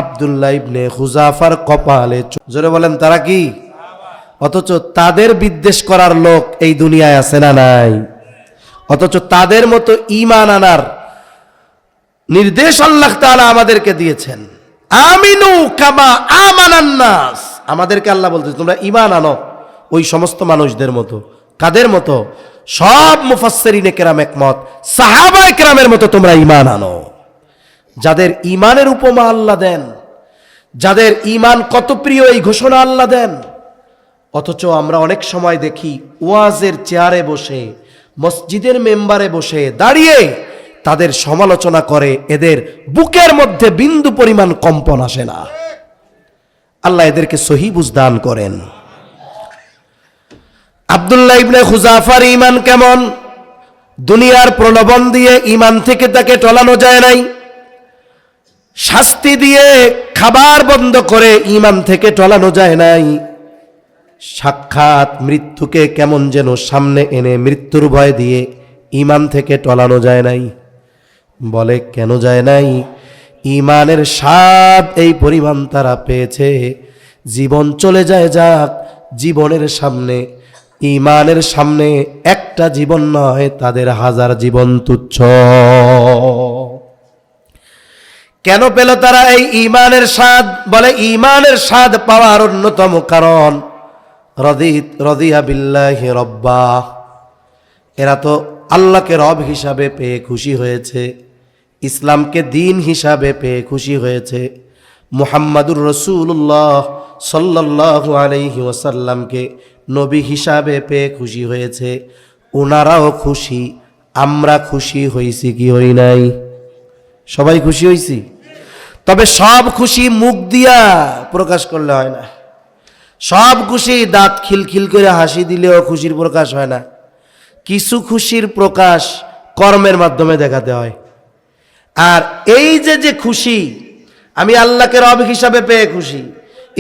আব্দুল্লাহ ইবনে খুজাফার কপালে, জোরে বলেন তারা কি? অথচ তাদের বিদ্বেষ করার লোক এই দুনিয়ায় আছে না নাই? অথচ তাদের মতো ঈমান আনার নির্দেশ আল্লাহ তাআলা আমাদেরকে দিয়েছেন। আমিনু কামা আমানান নাস, আমাদেরকে আল্লাহ বলতেছে তোমরা ঈমান আনো ওই সমস্ত মানুষদের মতো। কাদের মতো? সব মুফাসসিরিনে কেরাম একমত, সাহাবায়ে কেরামের মতো তোমরা ঈমান আনো। যাদের ঈমানের উপমা আল্লাহ দেন, যাদের ঈমান কত প্রিয় এই ঘোষণা আল্লাহ দেন। অথচ আমরা অনেক সময় দেখি ওয়াজের চেয়ারে বসে, মসজিদের মেম্বারে বসে দাঁড়িয়ে তাদের সমালোচনা করে, এদের বুকের মধ্যে বিন্দু পরিমাণ কম্পন আসে না। আল্লাহ এদেরকে সহি বুঝ দান করেন। আব্দুল্লাহ ইবনে খুজাফার ঈমান কেমন? দুনিয়ার প্রলোভন দিয়ে ঈমান থেকে তাকে টলানো যায় নাই, শাস্তি দিয়ে খাবার বন্ধ করে ঈমান থেকে টলানো যায় নাই, সাক্ষাৎ মৃত্যুকে কেমন যেন সামনে এনে মৃত্যুর ভয় দিয়ে ঈমান থেকে টলানো যায় নাই। বলে কেন যায় নাই? ঈমানের স্বাদ এই পরিমাণ তারা পেয়েছে, জীবন চলে যায় যাক, জীবনের সামনে, ঈমানের সামনে একটা জীবন নয়, তাদের হাজার জীবন তুচ্ছ। কেন পেল তারা এই ঈমানের স্বাদ? বলে ঈমানের স্বাদ পাওয়ার অন্যতম কারণ রদিয়া বিল্লাহি রব্বা, এরা তো আল্লাহকে রব হিসাবে পেয়ে খুশি হয়েছে, ইসলামকে দিন হিসাবে পেয়ে খুশি হয়েছে, মুহাম্মাদুর রাসূলুল্লাহ সাল্লাল্লাহু আলাইহি ওয়াসাল্লামকে নবী হিসাবে পেয়ে খুশি হয়েছে। ওনারাও খুশি, আমরা খুশি হইছি কি হই নাই? সবাই খুশি হইছি। তবে সব খুশি মুখ দিয়া প্রকাশ করলে হয় না। সব খুশি দাঁত খিলখিল করে হাসি দিলেও খুশির প্রকাশ হয় না। কিছু খুশির প্রকাশ কর্মের মাধ্যমে দেখাতে হয়। আর এই যে খুশি, আমি আল্লাহকে রব হিসাবে পেয়ে খুশি,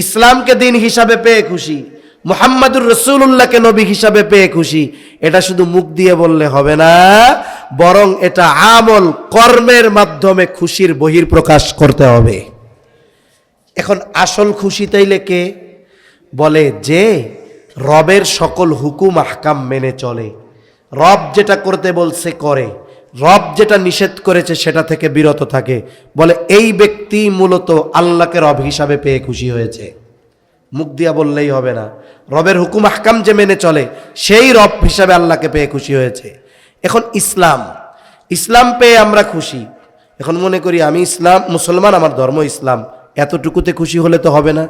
ইসলামকে দিন হিসাবে পেয়ে খুশি, মুহাম্মাদুর রাসূলুল্লাহকে নবী হিসাবে পেয়ে খুশি, এটা শুধু মুখ দিয়ে বললে হবে না, বরং এটা আমল কর্মের মাধ্যমে খুশির বহির্প্রকাশ করতে হবে। এখন আসল খুশি তাইলে কে? বলে যে রবের সকল হুকুম আহকাম মেনে চলে, রব যেটা করতে বলছে করে, রব যেটা নিষেধ করেছে সেটা থেকে বিরত থাকে। বলে এই ব্যক্তি মূলত আল্লাহকে রব হিসাবে পেয়ে খুশি হয়েছে। মুখ দিয়া বললেই হবে না, রবের হুকুম আহকাম যে মেনে চলে সেই রব হিসাবে আল্লাহকে পেয়ে খুশি হয়েছে। এখন ইসলাম পেয়ে আমরা খুশি। এখন মনে করি আমি ইসলাম মুসলমান, আমার ধর্ম ইসলাম, এতটুকুতে খুশি হলে তো হবে না।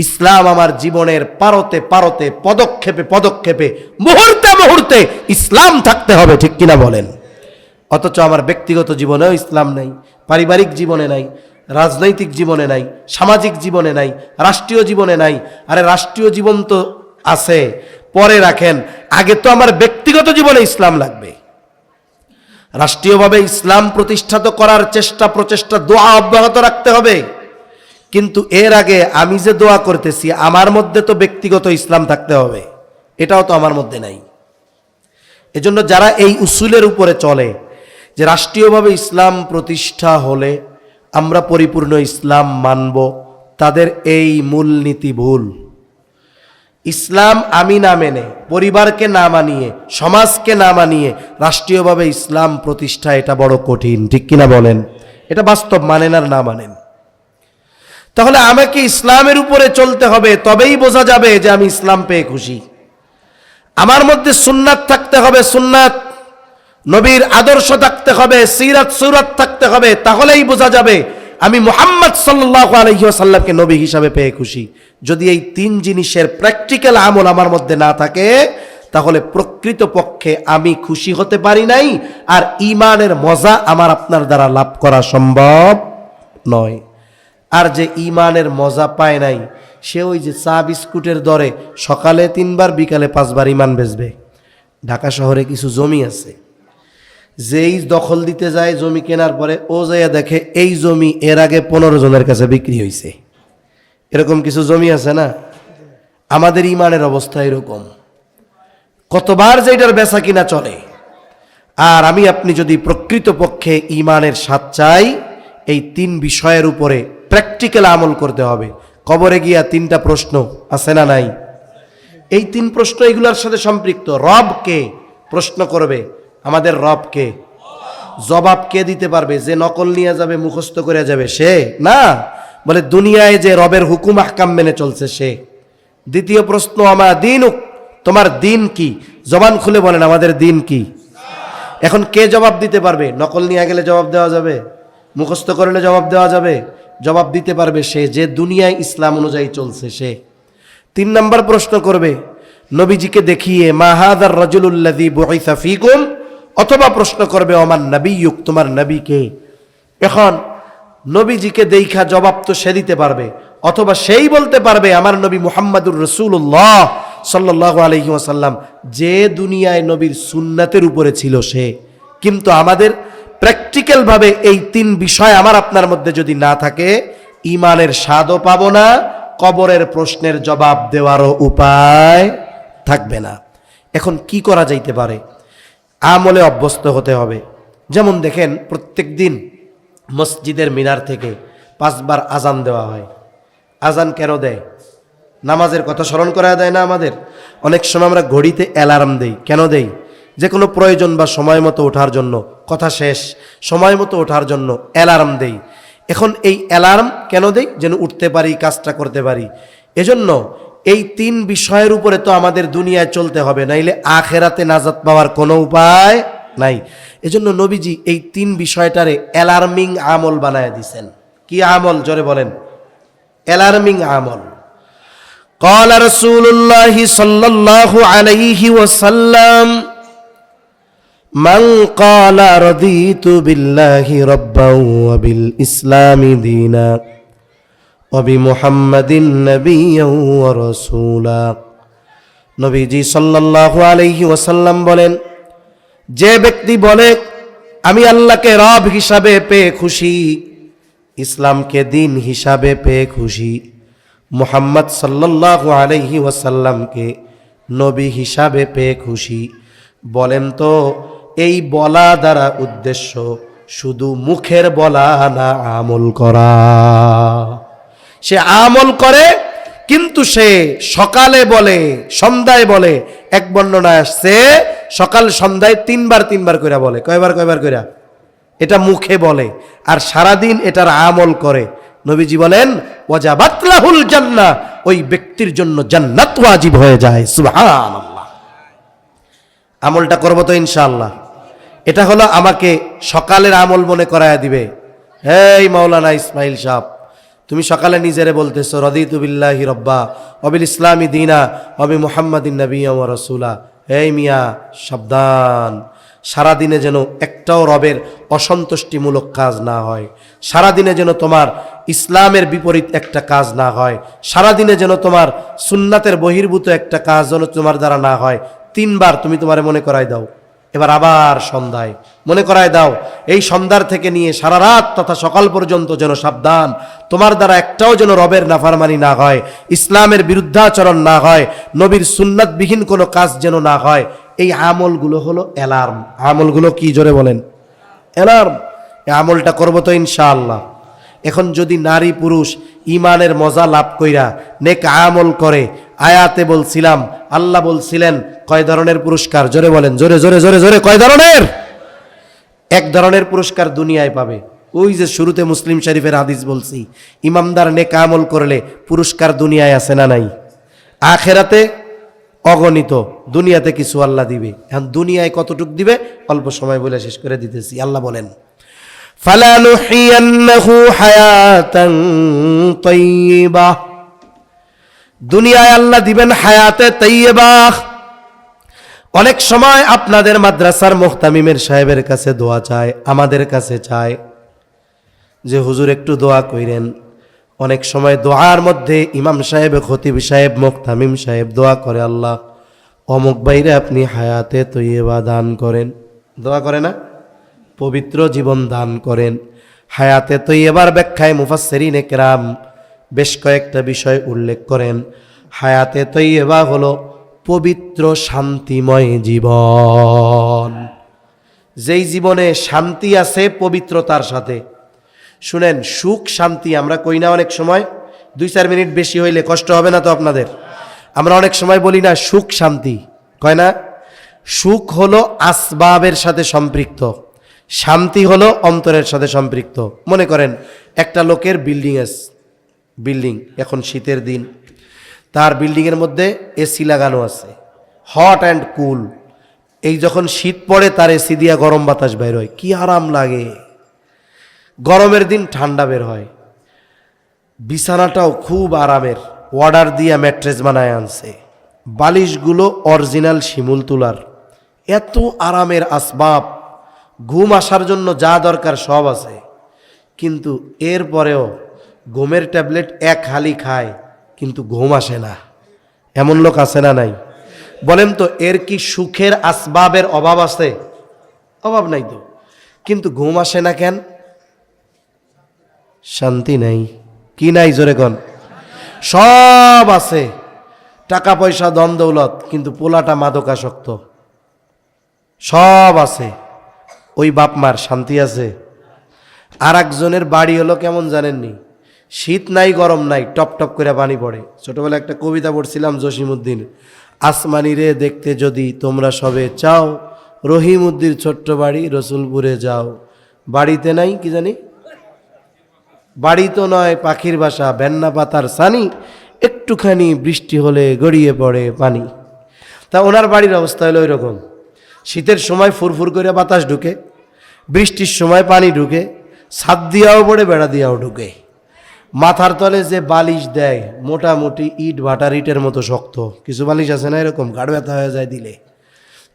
ইসলাম আমার জীবনের পারতে পারতে, পদক্ষেপে পদক্ষেপে, মুহূর্তে মুহূর্তে ইসলাম থাকতে হবে, ঠিক কিনা বলেন? অথচ আমার ব্যক্তিগত জীবনেও ইসলাম নাই, পারিবারিক জীবনে নাই, রাজনৈতিক জীবনে নাই, সামাজিক জীবনে নাই, রাষ্ট্রীয় জীবনে নাই। আরে রাষ্ট্রীয় জীবন তো আছে, পরে রাখেন, আগে তো আমার ব্যক্তিগত জীবনে ইসলাম লাগবে। রাষ্ট্রীয়ভাবে ইসলাম প্রতিষ্ঠিত করার প্রচেষ্টা দোয়া অব্যাহত রাখতে হবে, কিন্তু এর আগে আমি যে দোয়া করতেছি আমার মধ্যে তো ব্যক্তিগত ইসলাম থাকতে হবে, এটাও তো আমার মধ্যে নাই। এজন্য যারা এই উসুলের উপরে চলে যে রাষ্ট্রীয়ভাবে ইসলাম প্রতিষ্ঠা হলে আমরা পরিপূর্ণ ইসলাম মানব, তাদের এই মূলনীতি ভুল। ইসলাম আমি না মেনে, পরিবারকে না মানিয়ে, সমাজকে না মানিয়ে রাষ্ট্রীয়ভাবে ইসলাম প্রতিষ্ঠা এটা বড় কঠিন, ঠিক কিনা বলেন? এটা বাস্তব, মানেন আর না মানেন। তাহলে আমাকে ইসলামের উপরে চলতে হবে, তবেই বোঝা যাবে যে আমি ইসলাম পেয়ে খুশি। আমার মধ্যে সুন্নাত থাকতে হবে, সুন্নাত নবীর আদর্শ থাকতে হবে, সিরাত সুরাত থাকতে হবে, তাহলেই বোঝা যাবে আমি মুহাম্মদ সাল্লাল্লাহু আলাইহি ওয়াসাল্লামকে নবী হিসাবে পেয়ে খুশি। যদি এই তিন জিনিসের প্র্যাকটিক্যাল আমল আমার মধ্যে না থাকে, তাহলে প্রকৃতপক্ষে আমি খুশি হতে পারি নাই, আর ঈমানের মজা আমার আপনার দ্বারা লাভ করা সম্ভব নয়। আর যে ঈমানের মজা পায় নাই, সে ওই যে চা বিস্কুটের দরে সকালে 3 বার বিকালে 5 বার ঈমান বেচবে। ঢাকা শহরে কিছু জমি আছে, যেই দখল দিতে যায় জমি কেনার পরে ও যাইয়া দেখে এই জমি এর আগে 15 জনের কাছে বিক্রি হয়েছে। এরকম কিছু জমি আছে না? আমাদের ঈমানের অবস্থা এরকম, কতবার যে এটার বেচা কিনা চলে। আর আমি আপনি যদি প্রকৃতপক্ষে ঈমানের স্বাদ চাই, এই 3 বিষয়ের উপরে প্র্যাকটিক্যাল আমল করতে হবে। কবরে গিয়া 3টা প্রশ্ন আছে না নাই? এই 3 প্রশ্ন এগুলোর সাথে সম্পৃক্ত। রব কে প্রশ্ন করবে, আমাদের রব কে? জবাব কে দিতে পারবে? যে নকল নিয়ে যাবে, মুখস্থ করে যাবে সে না, বলে দুনিয়ায় যে রবের হুকুম আহকাম মেনে চলছে সে। দ্বিতীয় প্রশ্ন, আমা দীনুক, তোমার দিন কি? জবান খুলে বলেন আমাদের দিন কি? এখন কে জবাব দিতে পারবে? নকল নিয়ে গেলে জবাব দেওয়া যাবে? মুখস্থ করলে জবাব দেওয়া যাবে? জবাব দিতে পারবে সে যে দুনিয়ায় ইসলাম অনুযায়ী চলছে সে। 3 নম্বর প্রশ্ন করবে নবীজিকে দেখিয়ে, মা হাযার রাজুলুল্লাযী বুইসা ফীকুম, অথবা প্রশ্ন করবে ওমান নবিয়্যুক, তোমার নবী কে? এখন নবীজিকে দেখা জবাব তো সে দিতে পারবে, অথবা সেই বলতে পারবে আমার নবী মুহাম্মাদুর রাসূলুল্লাহ সাল্লাল্লাহু আলাইহি ওয়াসাল্লাম, যে দুনিয়ায় নবীর সুন্নাতের উপরে ছিল সে। কিন্তু আমাদের প্র্যাকটিক্যাল ভাবে এই 3 বিষয় আমার আপনার মধ্যে যদি না থাকে, ঈমানের স্বাদও পাবো না, কবরের প্রশ্নের জবাব দেওয়ারও উপায় থাকবে না। এখন কি করা যাইতে পারে? আমলে অভ্যস্ত হতে হবে। যেমন দেখেন, প্রত্যেক দিন মসজিদের মিনার থেকে 5 বার আজান দেওয়া হয়। আজান কেন দেয়? নামাজের কথা স্মরণ করা দেয় না আমাদের? অনেক সময় আমরা ঘড়িতে অ্যালার্ম দেই, কেন দেই? যে কোনো প্রয়োজন বা সময় মতো ওঠার জন্য, কথা শেষ, সময় মতো ওঠার জন্য অ্যালার্ম দেই। এখন এই অ্যালার্ম কেন দেই? যেন উঠতে পারি, কাজটা করতে পারি। এজন্য এই 3 বিষয়ের উপরে তো আমাদের দুনিয়ায় চলতে হবে, নাইলে আখেরাতে নাজাত পাওয়ার কোনো উপায় নাই। এজন্য নবীজি এই 3 বিষয়টারে অ্যালার্মিং আমল বানায় দিছেন। কি আমল? জোরে বলেন। অ্যালার্মিং আমল। قال رسول الله صلى الله عليه وسلم من قال رضيت بالله ربا وبالإسلام دينا وبمحمد نبيا ورسولا, নবীজি সাল্লাল্লাহু আলাইহি ওয়াসাল্লাম বলেন, যে ব্যক্তি বলে আমি আল্লাহকে রব হিসাবে পেয়ে খুশি, ইসলামকে দিন হিসাবে পেয়ে খুশি, মুহাম্মদ সাল্লাল্লাহু আলাইহি ওয়াসাল্লামকে নবী হিসাবে পেয়ে খুশি, বলেন তো এই বলা দ্বারা উদ্দেশ্য শুধু মুখের বলা না, আমল করা? সে আমল করে, কিন্তু সে সকালে বলে, সন্ধ্যায় বলে। এক বর্ণনা আসছে সকাল সন্ধ্যায় 3 বার করে বলে। কয়বার কয়রা? এটা মুখে বলে, আর সারাদিন এটার আমল করে। নবীজি বলেন ওয়াজাবাত লাহুল জান্নাহ, ওই ব্যক্তির জন্য জান্নাত ওয়াজিব হয়ে যায়। সুবহানাল্লাহ। আমলটা করব তো ইনশাআল্লাহ। এটা হলো আমাকে সকালের আমল মনে করায়া দিবে। হেই মাওলানা ইসমাইল সাহেব, তুমি সকালে নিজেরে বলতেছো রাদিতু বিল্লাহি রাব্বা ওয়া বিল ইসলামি দীনা ওয়া বি মুহাম্মাদিন নাবিয়্যা ওয়া রাসূলা। হেই মিয়া, সাবধান, সারাদিনে যেন একটাও রবের অসন্তুষ্টিমূলক কাজ না হয়, সারাদিনে যেন তোমার ইসলামের বিপরীত একটা কাজ না হয়, সারাদিনে যেন তোমার সুন্নাতের বহির্ভূত একটা কাজ যেন তোমার দ্বারা না হয়। 3 বার তুমি তোমারে মনে করাই দাও। এবার আবার সন্ধ্যায় মনে করায় দাও। এই সন্ধ্যার থেকে নিয়ে সারা রাত তথা সকাল পর্যন্ত যেন সাবধান, তোমার দ্বারা একটাও যেন রবের নাফরমানি না হয়, ইসলামের বিরুদ্ধাচরণ না হয়, নবীর সুন্নাতবিহীন কোনো কাজ যেন না হয়। এই আমলগুলো হলো অ্যালার্ম। আমলগুলো কি জোরে বলেন? অ্যালার্ম। এই আমলটা করবো তো ইনশাআল্লাহ। এখন যদি নারী পুরুষ ইমানের মজা লাভ কইরা নেক আমল করে, আয়াতে বলছিলাম, আল্লাহ বলছিলেন কয় ধরনের পুরস্কার? জোরে বলেন, জোরে জোরে জোরে জোরে, কয় ধরনের? এক ধরনের পুরস্কার দুনিয়ায় পাবে। ওই যে শুরুতে মুসলিম শরীফের হাদিস বলছি, ইমানদার নেক আমল করলে পুরস্কার দুনিয়ায় আছে না নাই? আখেরাতে অগণিত, দুনিয়াতে কিছু আল্লাহ দিবে। এখন দুনিয়ায় কতটুক দিবে অল্প সময় বলে শেষ করে দিতেছি। আল্লাহ বলেন, ফালানুহিয়ান্নাহু হায়াতান তাইয়্যিবা, দুনিয়ায় আল্লাহ দিবেন হায়াতে তাইয়্যিবা। অনেক সময় আপনাদের মাদ্রাসার মুহতামিমের সাহেবের কাছে দোয়া চায়, আমাদের কাছে চায় যে হুজুর একটু দোয়া কইরেন। অনেক সময় দোয়ার মধ্যে ইমাম সাহেব, খতিব সাহেব, মুহতামিম সাহেব দোয়া করে, আল্লাহ অমুক বাইরে আপনি হায়াতে তৈয়বা দান করেন। দোয়া করে না? পবিত্র জীবন দান করেন। হায়াতে তৈয়বার ব্যাখ্যায় মুফাসসিরিনে কেরাম বেশ কয়েকটা বিষয় উল্লেখ করেন। হায়াতে তৈয়বা হলো পবিত্র শান্তিময় জীবন, যেই জীবনে শান্তি আছে পবিত্রতার সাথে। শুনেন, সুখ শান্তি আমরা কই না অনেক সময়, 2-4 মিনিট বেশি হইলে কষ্ট হবে না তো আপনাদের? আমরা অনেক সময় বলি না সুখ শান্তি, কয় না? সুখ হলো আসবাবের সাথে সম্পৃক্ত, শান্তি হলো অন্তরের সাথে সম্পৃক্ত। মনে করেন একটা লোকের বিল্ডিং, এখন শীতের দিন, তার বিল্ডিংয়ের মধ্যে এসি লাগানো আছে, হট অ্যান্ড কুল। এই যখন শীত পড়ে তার এসি দিয়া গরম বাতাস বের হয়, কি আরাম লাগে। গরমের দিন ঠান্ডা বের হয়। বিছানাটাও খুব আরামের, অর্ডার দিয়া ম্যাট্রেস বানায় আনছে, বালিশগুলো অরিজিনাল শিমুল তুলার, এত আরামের আসবাব, ঘুম আসার জন্য যা দরকার সব আছে। কিন্তু এরপরেও ঘুমের ট্যাবলেট এক হালি খায়, কিন্তু ঘুম আসে না। এমন লোক আছে না নাই? বলেন তো, এর কি সুখের আসবাবের অভাব আছে? অভাব নাই তো, কিন্তু ঘুম আসে না কেন? শান্তি নাই। কি নাই জোরে কোন? সব আছে, টাকা পয়সা ধন দৌলত, কিন্তু পোলাটা মাদকাসক্ত। সব আছে, ওই বাপ মার শান্তি আছে? আর একজনের বাড়ি হলো কেমন জানেননি? শীত নাই গরম নাই, টপ টপ করে পানি পড়ে। ছোটবেলা একটা কবিতা পড়ছিলাম জসিমউদ্দিন, আসমানি রে দেখতে যদি তোমরা সবে চাও, রহিমউদ্দির ছোট্ট বাড়ি রসুলপুরে যাও। বাড়িতে নাই কি জানি, বাড়ি তো নয় পাখির বাসা, বেন্না পাতার সানি, একটুখানি বৃষ্টি হলে গড়িয়ে পড়ে পানি। তা ওনার বাড়ির অবস্থা হলো ওই রকম। শীতের সময় ফুরফুর করে বাতাস ঢুকে, বৃষ্টির সময় পানি ঢুকে, ছাদ দিয়াও পড়ে, বেড়া দিয়াও ঢুকে। মাথার তলে যে বালিশ দেয় মোটামুটি ইট ভাটার ইটের মতো শক্ত, কিছু বালিশ আছে না এরকম গাঢ় ব্যথা হয়ে যায় দিলে।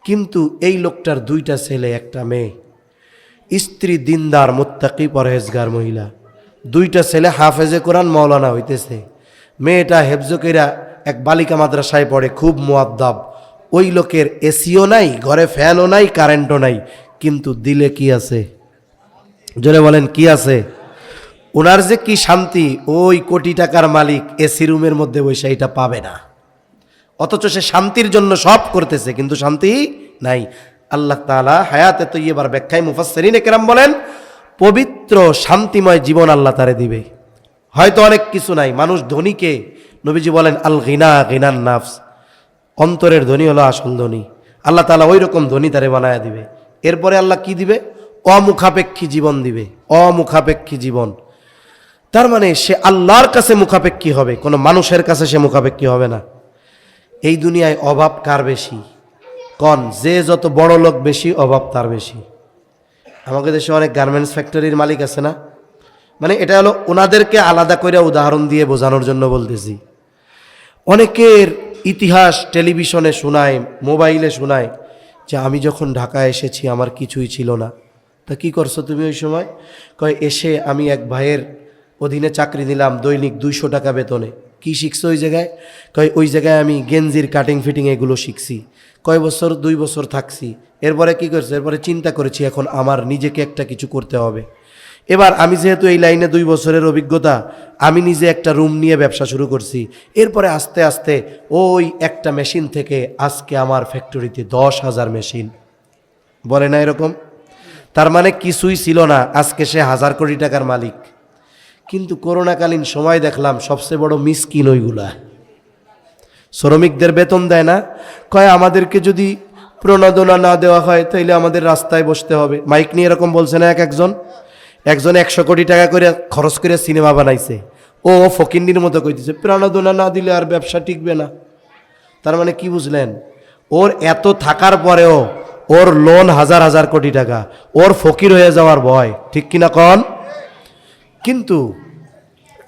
কিন্তু এই লোকটার 2টা ছেলে, একটা মেয়ে, স্ত্রী দিনদার মুত্তাকি পরহেজগার মহিলা, 2টা ছেলে হাফেজে কোরআন মৌলানা হইতেছে, মেয়েটা হেফজো কইরা এক বালিকা মাদ্রাসায় পড়ে, খুব মুআদ্দাব। ওই লোকের এসিও নাই, ঘরে ফ্যানও নাই, কারেন্টও নাই, কিন্তু দিলে কি আছে? জোরে বলেন কি আছে? ওনার যে কি শান্তি, ওই কোটি টাকার মালিক এসি রুমের মধ্যে বসে এটা পাবে না। অথচ সে শান্তির জন্য সব করতেছে, কিন্তু শান্তি নাই। আল্লাহ তাআলা হায়াতে তৈয়বার ব্যাখ্যায় মুফাসসিরিনে কেরাম বলেন, পবিত্র শান্তিময় জীবন আল্লাহ তারে দিবে। হয়তো অনেক কিছু নাই, মানুষ ধনীকে নবীজি বলেন আল গিনা গিনান নাফস, অন্তরের ধনী হলো আসল ধনী। আল্লাহ তাআলা ওই রকম ধনী তারে বানায়া দিবে। এরপরে আল্লাহ কি দিবে? অমুখাপেক্ষী জীবন দিবে, অমুখাপেক্ষী জীবন। তার মানে সে আল্লাহর কাছে মুখাপেক্ষী হবে, কোনো মানুষের কাছে সে মুখাপেক্ষী হবে না। এই দুনিয়ায় অভাব কার বেশি? কন, যে যত বড় লোক বেশি অভাব তার বেশি। আমাদের দেশে অনেক গার্মেন্টস ফ্যাক্টরির মালিক আছে না, মানে এটা হলো ওনাদেরকে আলাদা করে উদাহরণ দিয়ে বোঝানোর জন্য বলতেছি। অনেকের ইতিহাস টেলিভিশনে শোনায়, মোবাইলে শোনায় যে আমি যখন ঢাকায় এসেছি আমার কিছুই ছিল না। তা কি করছো তুমি ওই সময়? কয় এসে আমি এক ভাইয়ের অধীনে চাকরি নিলাম, দৈনিক 200 টাকা বেতনে। কি শিখছো ওই জায়গায়? কয় ওই জায়গায় আমি গেঞ্জির কাটিং ফিটিং এগুলো শিখছি। কয় বছর? 2 বছর থাকছি। এরপরে কি করছে? এরপরে চিন্তা করেছি এখন আমার নিজেকে একটা কিছু করতে হবে। এবার আমি যেহেতু এই লাইনে 2 বছরের অভিজ্ঞতা, আমি নিজে একটা রুম নিয়ে ব্যবসা শুরু করছি। এরপরে আস্তে আস্তে ওই একটা মেশিন থেকে আজকে আমার ফ্যাক্টরিতে 10,000 মেশিন, বলে না এরকম? তার মানে কিছুই ছিল না, আজকে সে 1,000 কোটি টাকার মালিক। কিন্তু করোনাকালীন সময় দেখলাম সবচেয়ে বড় মিসকিন ওইগুলা। শ্রমিকদের বেতন দেয় না, কয় আমাদেরকে যদি প্রণোদনা না দেওয়া হয় তাইলে আমাদের রাস্তায় বসতে হবে। মাইক নিয়ে এরকম বলছে না একজন 100 কোটি টাকা করে খরচ করে সিনেমা বানাইছে, ও ফকিন্ডির মতো কইতেছে প্রণোদনা না দিলে আর ব্যবসা টিকবে না। তার মানে কি বুঝলেন? ওর এত থাকার পরেও ওর লোন 1,000 কোটি টাকা, ওর ফকির হয়ে যাওয়ার ভয়, ঠিক কিনা কন? কিন্তু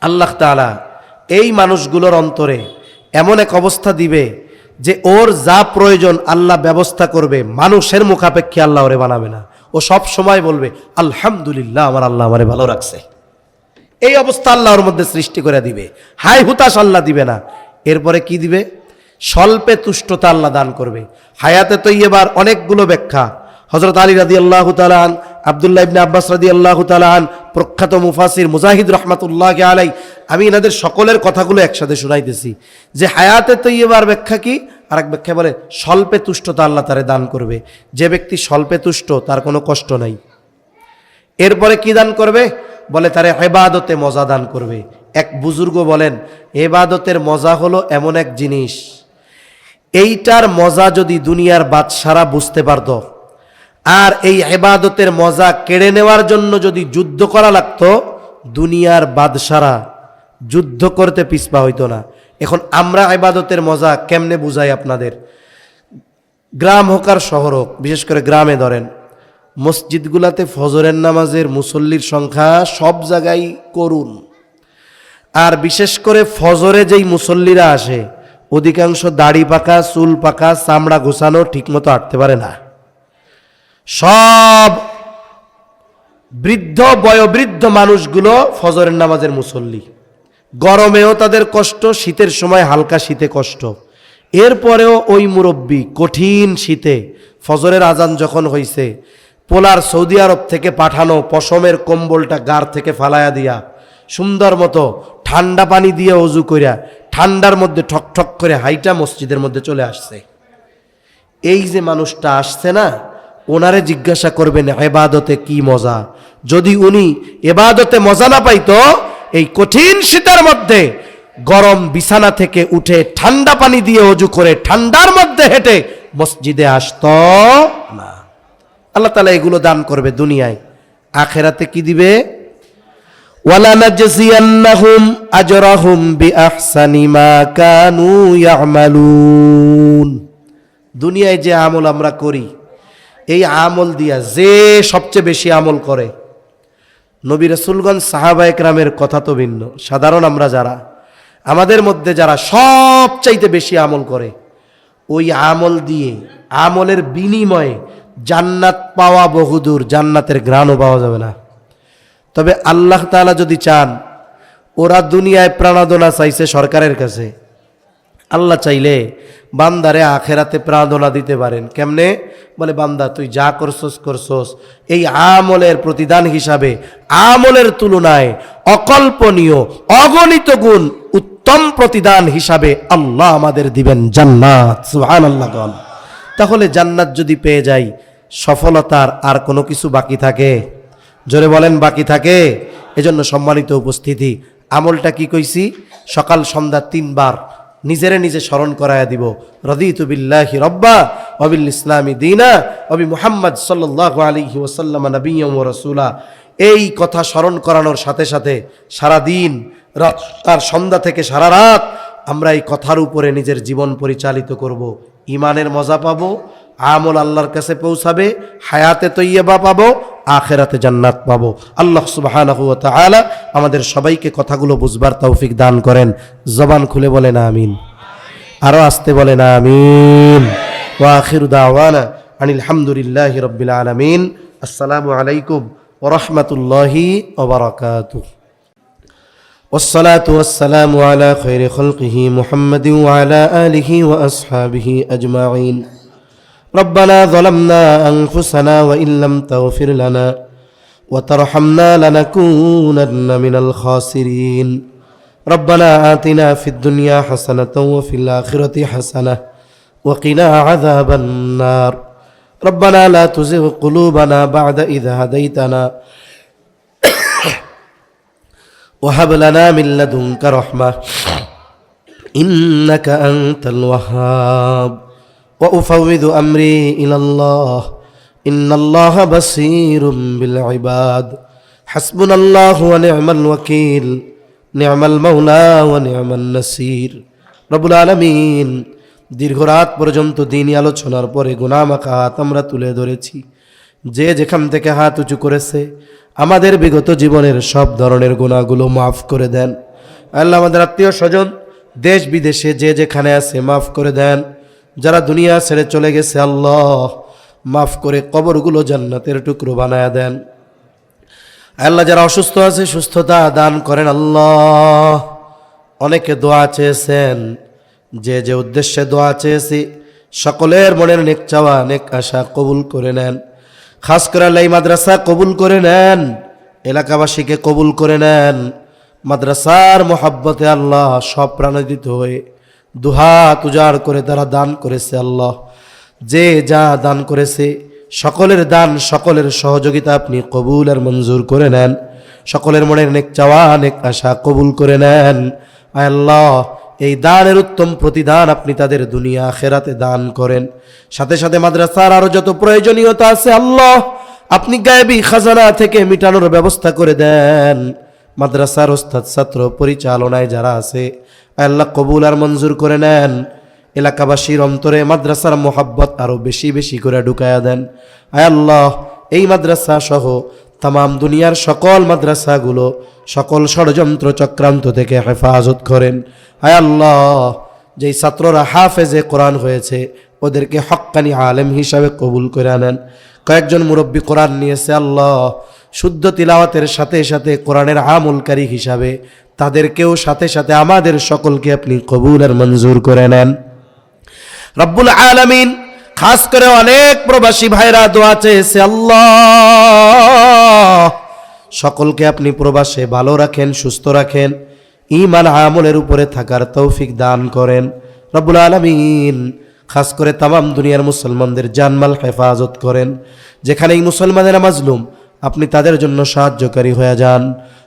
আল্লাহ তাআলা এই মানুষগুলোর অন্তরে এমন এক অবস্থা দিবে যে ওর যা প্রয়োজন আল্লাহ ব্যবস্থা করবে, মানুষের মুখাপেক্ষী আল্লাহ ওরে বানাবে না। ও সব সময় বলবে আলহামদুলিল্লাহ, আমার আল্লাহ আমারে ভালো রাখছে। এই অবস্থা আল্লাহর মধ্যে সৃষ্টি করে দিবে। হাই হুতাশ আল্লাহ দিবে না। এরপরে কি দিবে? স্বল্পে তুষ্টতা আল্লাহ দান করবে। হায়াতে তৈয়বার অনেকগুলো ব্যাখ্যা। হযরত আলী রাদিয়াল্লাহু তাআলা আন, আব্দুল্লাহ ইবনে আব্বাস রাদিয়াল্লাহু তাআলা আন, প্রখ্যাত মুফাসির মুজাহিদ রাহমাতুল্লাহি আলাইহি, আমি এনাদের সকলের কথাগুলো একসাথে শুনাইতেছি যে হায়াতে তৈয়বার ব্যাখ্যা কি। আরেক ব্যাখ্যা বলে স্বল্পে তুষ্টতা আল্লাহ তারে দান করবে। যে ব্যক্তি স্বল্পে তুষ্ট তার কোনো কষ্ট নাই। এরপরে কি দান করবে? বলে তারে ইবাদতে মজা দান করবে। এক বুজুর্গ বলেন ইবাদতের মজা হলো এমন এক জিনিস, এইটার মজা যদি দুনিয়ার বাদশারা বুঝতে পারত, আর এই ইবাদতের মজা কেড়ে নেওয়ার জন্য যদি যুদ্ধ করা লাগতো, দুনিয়ার বাদশারা যুদ্ধ করতে পিছপা হইতো না। এখন আমরা ইবাদতের মজা কেমনে বুঝাই আপনাদের? গ্রাম হোক আর শহর হোক, বিশেষ করে গ্রামে ধরেন, মসজিদগুলাতে ফজরের নামাজের মুসল্লির সংখ্যা সব জায়গায় করুন। আর বিশেষ করে ফজরে যেই মুসল্লিরা আসে, অধিকাংশ দাড়ি পাকা, চুল পাকা, চামড়া গোছানো, ঠিকমতো হাঁটতে পারে না। সব বৃদ্ধ বয়োবৃদ্ধ মানুষগুলো ফজরের নামাজের মুসল্লি। গরমেও তাদের কষ্ট, শীতের সময় হালকা শীতে কষ্ট। এরপরেও ওই মুরব্বী কঠিন শীতে ফজরের আজান যখন হইছে, পোলার সৌদি আরব থেকে পাঠানো পশমের কম্বলটা গার থেকে ফালায়া দিয়া সুন্দর মতো ঠান্ডা পানি দিয়ে অজু করিয়া ঠান্ডার মধ্যে ঠক ঠক করে হাইটা মসজিদের মধ্যে চলে আসছে। এই যে মানুষটা আসছে না, ওনারে জিজ্ঞাসা করবেন ইবাদতে কি মজা। যদি উনি ইবাদতে মজা না পাইতো, এই কঠিন শীতের মধ্যে গরম বিছানা থেকে উঠে ঠান্ডা পানি দিয়ে অজু করে ঠান্ডার মধ্যে হেঁটে মসজিদে আসতো না। আল্লাহ তাআলা এগুলো দান করবে দুনিয়ায়। আখিরাতে কি দিবে? ওয়ালানাজজিয়ান্নাহুম আজরাহুম বিআহসানি মা কানু ইয়ামালুন। দুনিয়ায় যে আমল আমরা করি, এই আমল দিয়া যে সবচেয়ে বেশি আমল করে, নবী রাসূলগণ সাহাবায়ে কেরামের কথা তো ভিন্ন, সাধারণ আমরা যারা, আমাদের মধ্যে যারা সবচাইতে বেশি আমল করে, ওই আমল দিয়ে আমলের বিনিময়ে জান্নাত পাওয়া বহুদূর, জান্নাতের ঘ্রাণও পাওয়া যাবে না। তবে আল্লাহ তাআলা যদি চান, ওরা দুনিয়ায় প্রাণাদনা চাইছে সরকারের কাছে, আল্লাহ চাইলে বান্দারে আখেরাতে প্রাণাদনা দিতে পারেন। কেমনে? বলে বান্দা তুই যা করছস এই আমলের প্রতিদান হিসাবে, আমলের তুলনায় অকল্পনীয় অগণিত গুণ উত্তম প্রতিদান হিসাবে আল্লাহ আমাদের দিবেন জান্নাত। সুবহানাল্লাহ। তাহলে জান্নাত যদি পেয়ে যাই, সফলতার আর কোনো কিছু বাকি থাকে? জোরে বলেন, বাকি থাকে? এজন্য সম্মানিত উপস্থিতি, আমলটা কি কইছি? সকাল সন্ধ্যা 3 বার নিজেরে নিজে স্মরণ করায়া দিব। রাদিতু বিল্লাহি রাব্বা ওয়া বিল ইসলামি দীনা ওয়া বি মুহাম্মদ সাল্লাল্লাহু আলাইহি ওয়াসাল্লাম নাবিয়্যাম ওয়া রাসূলা। এই কথা স্মরণ করানোর সাথে সাথে সারা দিন রাত আর সন্ধ্যা থেকে সারা রাত আমরা এই কথার উপরে নিজের জীবন পরিচালিত করব। ইমানের মজা পাবো, আমল আল্লাহর কাছে পৌঁছাবে, হায়াতে তৈয়বা পাবো, আখিরাতে জান্নাত পাবো। আল্লাহ সুবহানাহু ওয়া তাআলা আমাদের সবাইকে কথাগুলো বুঝবার তৌফিক দান করেন। জবান খুলে বলেন আমিন, আরো আসতে বলেন আমিন। ওয়া আখিরু দাওয়ানা আনিল হামদুলিল্লাহি রাব্বিল আলামিন। আসসালামু আলাইকুম ওয়া রাহমাতুল্লাহি ওয়া বারাকাতুহু। والصلاة والسلام على خير خلقه محمد وعلى آله وأصحابه أجمعين. ربنا ظلمنا أنفسنا وإن لم تغفر لنا وترحمنا لنكونن من الخاسرين ربنا آتنا في الدنيا حسنة وفي الآخرة حسنة وقنا عذاب النار ربنا لا تزغ قلوبنا بعد إذ هديتنا وهب لنا من لدنك رحمة إنك أنت الوهاب وأفوض أمري إلى الله إن الله بصير بالعباد حسبنا الله ونعم الوكيل نعم المولى ونعم النصير رب العالمين দীর্ঘ রাত পর্যন্ত দিনই আলোচনার পরে গুনাহমাখা হাত আমরা তুলে ধরেছি। যে যেখান থেকে হাত উঁচু করেছে আমাদের বিগত জীবনের সব ধরনের গুনাহগুলো মাফ করে দেন। আল্লাহ আমাদের আত্মীয় স্বজন দেশ বিদেশে যে যেখানে আছে মাফ করে দেন। যারা দুনিয়া ছেড়ে চলে গেছে আল্লাহ মাফ করে কবরগুলো জান্নাতের টুকরো বানায়া দেন। আল্লাহ যারা অসুস্থ আছে সুস্থতা দান করেন আল্লাহ। অনেকে দোয়া চেয়েছেন, যে যে উদ্দেশ্যে দোয়া চেয়েছি সকলের মনের নেক চাওয়া নেক আশা কবুল করে নেন। খাস করে আল্লাহ এই মাদ্রাসা কবুল করে নেন, এলাকাবাসীকে কবুল করে নেন। মাদ্রাসার মোহাব্বতে আল্লাহ সব প্রাণোদিত হয়ে দুহাত উজাড় করে তারা দান করেছে আল্লাহ। যে যা দান করেছে সকলের দান সকলের সহযোগিতা আপনি কবুল আর মঞ্জুর করে নেন। সকলের মনের নেক চাওয়া নেক আশা কবুল করে নেন। আয় আল্লাহ এই দানের উত্তম প্রতিদান আপনি তাদের দুনিয়া আখিরাতে দান করেন। সাথে সাথে মাদ্রাসার আরো যত প্রয়োজনীয়তা আছে আল্লাহ আপনি গায়েবী খাজানা থেকে মিটানোর ব্যবস্থা করে দেন। মাদ্রাসার ওস্তাদ ছাত্র পরিচালনায় যারা আছে আল্লাহ কবুল আর মঞ্জুর করে নেন। এলাকাবাসীর অন্তরে মাদ্রাসার মোহাব্বত আরো বেশি বেশি করে ঢুকায়া দেন। আয় আল্লাহ এই মাদ্রাসা সহ তামাম দুনিয়ার সকল মাদ্রাসাগুলো সকল ষড়যন্ত্র চক্রান্ত থেকে হেফাজত করেন। আয় আল্লাহ যেই ছাত্ররা হাফেজে কোরআন হয়েছে ওদেরকে হক্কানি আলেম হিসাবে কবুল করে আনেন। কয়েকজন মুরব্বী কোরআন নিয়েছে আল্লাহ শুদ্ধ তিলাওয়াতের সাথে সাথে কোরআনের আমলকারী হিসাবে তাদেরকেও সাথে সাথে আমাদের সকলকে আপনি কবুল আর মঞ্জুর করে নেন রব্বুল আলামিন। খাস করে অনেক প্রবাসী ভাইরা দোয়া চেয়েছে আল্লাহ সকলকে আপনি প্রবাসে ভালো রাখেন, সুস্থ রাখেন, ঈমান আমলের উপরে থাকার তৌফিক দান করেন রব্বুল আলামিন। খাস করে তামাম দুনিয়ার মুসলমানদের জানমাল হেফাজত করেন। যেখানেই মুসলমানেরা মাজলুম আপনি তাদের জন্য সাহায্যকারী হয়ে যান।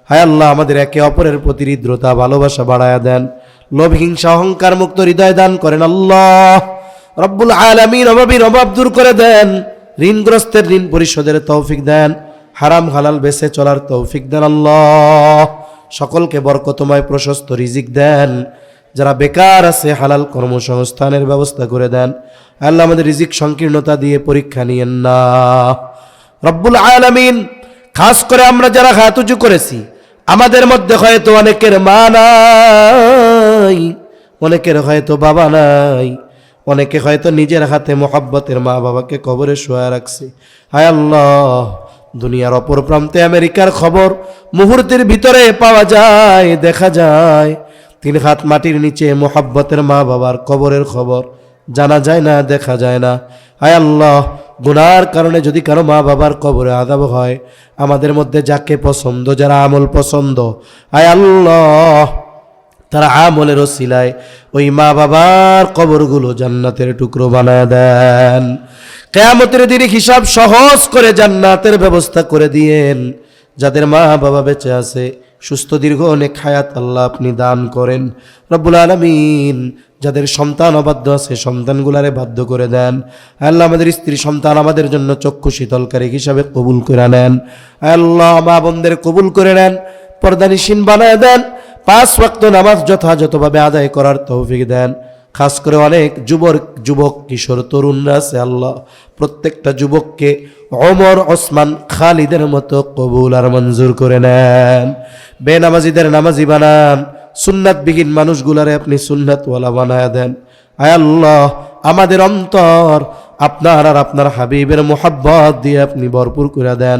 হায় আল্লাহ আমাদের একে অপরের প্রতি হৃদ্রতা ভালোবাসা বাড়ায়া দেন। লোভ হিংসা অহংকার মুক্ত হৃদয় দান করেন আল্লাহ রব্বুল আলামিন। অভাবীর অভাব দূর করে দেন, ঋণগ্রস্তের ঋণ পরিশোধের তৌফিক দেন, হারাম হালাল বেঁচে চলার তৌফিক দেন আল্লাহ। সকলকে বরকতময় প্রশস্ত রিজিক দেন। যারা বেকার আছে হালাল কর্মসংস্থানের ব্যবস্থা করে দেন। আল্লাহ আমাদের রিজিক সংকীর্ণতা দিয়ে পরীক্ষা নিয়েন না রব্বুল আলামিন। খাস করে আমরা যারা হাত উঁচু করেছি আমাদের মধ্যে হয়তো অনেকের মা নাই, অনেকের হয়তো বাবা নাই, অনেকে হয়তো নিজের হাতে মোহাব্বতের মা বাবাকে কবরে শোয়া রাখছে। হায় আল্লাহ দুনিয়ার অপর প্রান্তে আমেরিকার খবর মুহূর্তের ভিতরে পাওয়া যায়, দেখা যায়। 3 হাত মাটির নিচে মোহাব্বতের মা বাবার কবরের খবর জানা যায় না, দেখা যায় না। হায় আল্লাহ গুনার কারণে যদি কারো মা বাবার কবরে আযাব হয় আমাদের মধ্যে যাকে পছন্দ যারা আমল পছন্দ হায় আল্লাহ তারা আমলের ওসিলায় ওই মা বাবার কবরগুলো জান্নাতের টুকরো বানায় দেন। কিয়ামতের দিনে হিসাব সহজ করে জান্নাতের ব্যবস্থা করে দিয়েন। যাদের মা বাবা বেঁচে আছে সুস্থ দীর্ঘ অনেক হায়াত আল্লাহ আপনি দান করেন রব্বুল আলামিন। যাদের সন্তান অবাধ্য আছে সন্তানগুলারে বাধ্য করে দেন। আল্লাহ আমাদের স্ত্রী সন্তান আমাদের জন্য চক্ষু শীতলকারী হিসাবে কবুল করে নেন। আল্লাহ মা বোনদের কবুল করে নেন, পর্দানিশীন বানায় দেন, 5 ওয়াক্ত নামাজ যথাযথভাবে আদায় করার তৌফিক দেন। খাস করে অনেক যুবক কিশোর তরুণরা আছে আল্লাহ প্রত্যেকটা যুবককে ওমর ওসমান খালিদের মতো কবুল আর মঞ্জুর করে নেন। বেনামাজিদের নামাজি বানান, সুন্নাতবিহীন মানুষগুলারে আপনি সুন্নাতওয়ালা বানায়া দেন। আয় আল্লাহ আমাদের অন্তর আপনার আর আপনার হাবিবের মোহাব্বত দিয়ে আপনি ভরপুর করে দেন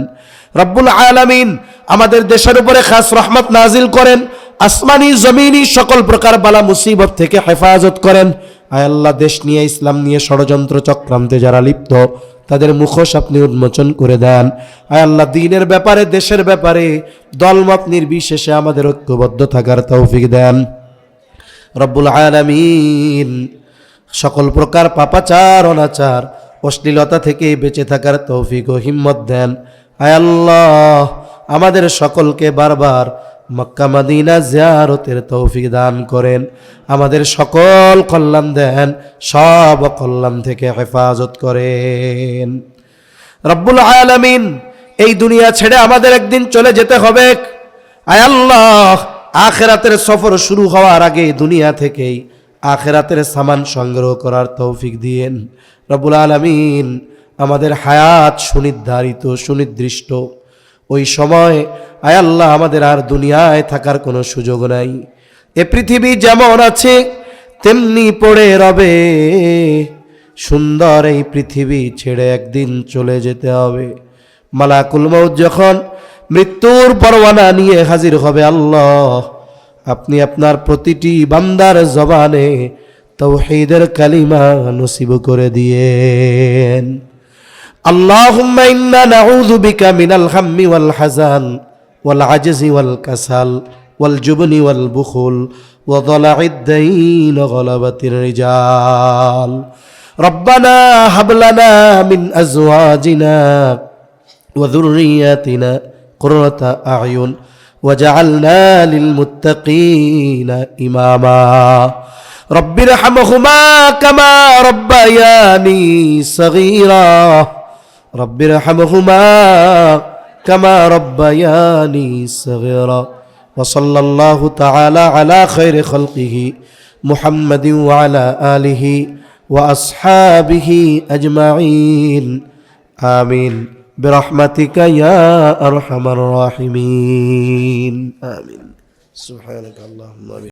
রব্বুল আলামিন। আমাদের দেশের উপরে খাস রহমত নাজিল করেন, আসমানি জমিনি সকল প্রকার বালা মুসিবত থেকে হেফাজত করেন। আয় আল্লাহ দেশ নিয়ে ইসলাম নিয়ে ষড়যন্ত্র চক্রান্তে যারা লিপ্ত তাদের মুখোশ আপনি উন্মোচন করে দেন। আয় আল্লাহ, দ্বীনের ব্যাপারে, দেশের ব্যাপারে দলমত নির্বিশেষে আমাদের ঐক্যবদ্ধ থাকার তৌফিক দেন রব্বুল আলামিন। সকল প্রকার পাপাচার, অনাচার, অশ্লীলতা থেকে বেঁচে থাকার তৌফিক ও হিম্মত দেন। আয় আল্লাহ, আমাদের সকলকে বারবার মক্কা মদিনা জিয়ারতের তৌফিক দান করেন। আমাদের সকল কল্যাণ দেন, সব কল্যাণ থেকে হেফাজত করেন রব্বুল আলামিন। এই দুনিয়া ছেড়ে আমাদের একদিন চলে যেতে হবে। আয় আল্লাহ, আখিরাতের সফর শুরু হওয়ার আগে দুনিয়া থেকেই আখিরাতের সামান সংগ্রহ করার তৌফিক দিয়েন রব্বুল আলামিন। আমাদের হায়াত সুনির্ধারিত, সুনির্দিষ্ট। ওই সময় আয় আল্লাহ আমাদের আর দুনিয়ায় থাকার কোনো সুযোগ নাই। এ পৃথিবী যেমন আছে তেমনি পড়ে রবে। সুন্দর এই পৃথিবী ছেড়ে একদিন চলে যেতে হবে। মালাকুল মউত যখন মৃত্যুর পরওয়ানা নিয়ে হাজির হবে, আল্লাহ আপনি আপনার প্রতিটি বান্দার জবানে তাওহীদের কালিমা নসিব করে দিয়েন। আল্লাহুম্মা ইন্না নাউযু বিকা মিনাল হাম্মি ওয়াল হাযান ওয়াল আজজি ওয়াল কাসাল ওয়াল জুবনি ওয়াল বুখুল ওয়া যালা'id দাইন ওয়া গলাবাতির রিজাল। রব্বানা হাব লানা মিন আজওয়াজিনা ওয়া যুররিয়াতিনা কুররাতা আ'য়ুন ওয়াজআলনা লিল মুত্তাকিনা ইমামা। রব্বিরহামহুমা কামা রাব্বায়ানি সগীরা। রব্বিরহামহুমা কামা রাব্বায়ানি সগীরা। ওয়া সাল্লাল্লাহু তাআলা আলা খায়রি খালকিহি মুহাম্মাদিন ওয়া আলা আলিহি ওয়া আসহাবিহি আজমাইন। আমিন বিরহমাতিকা ইয়া আরহামার রাহিমিন। আমিন। সুবহানাকাল্লাহুম্মা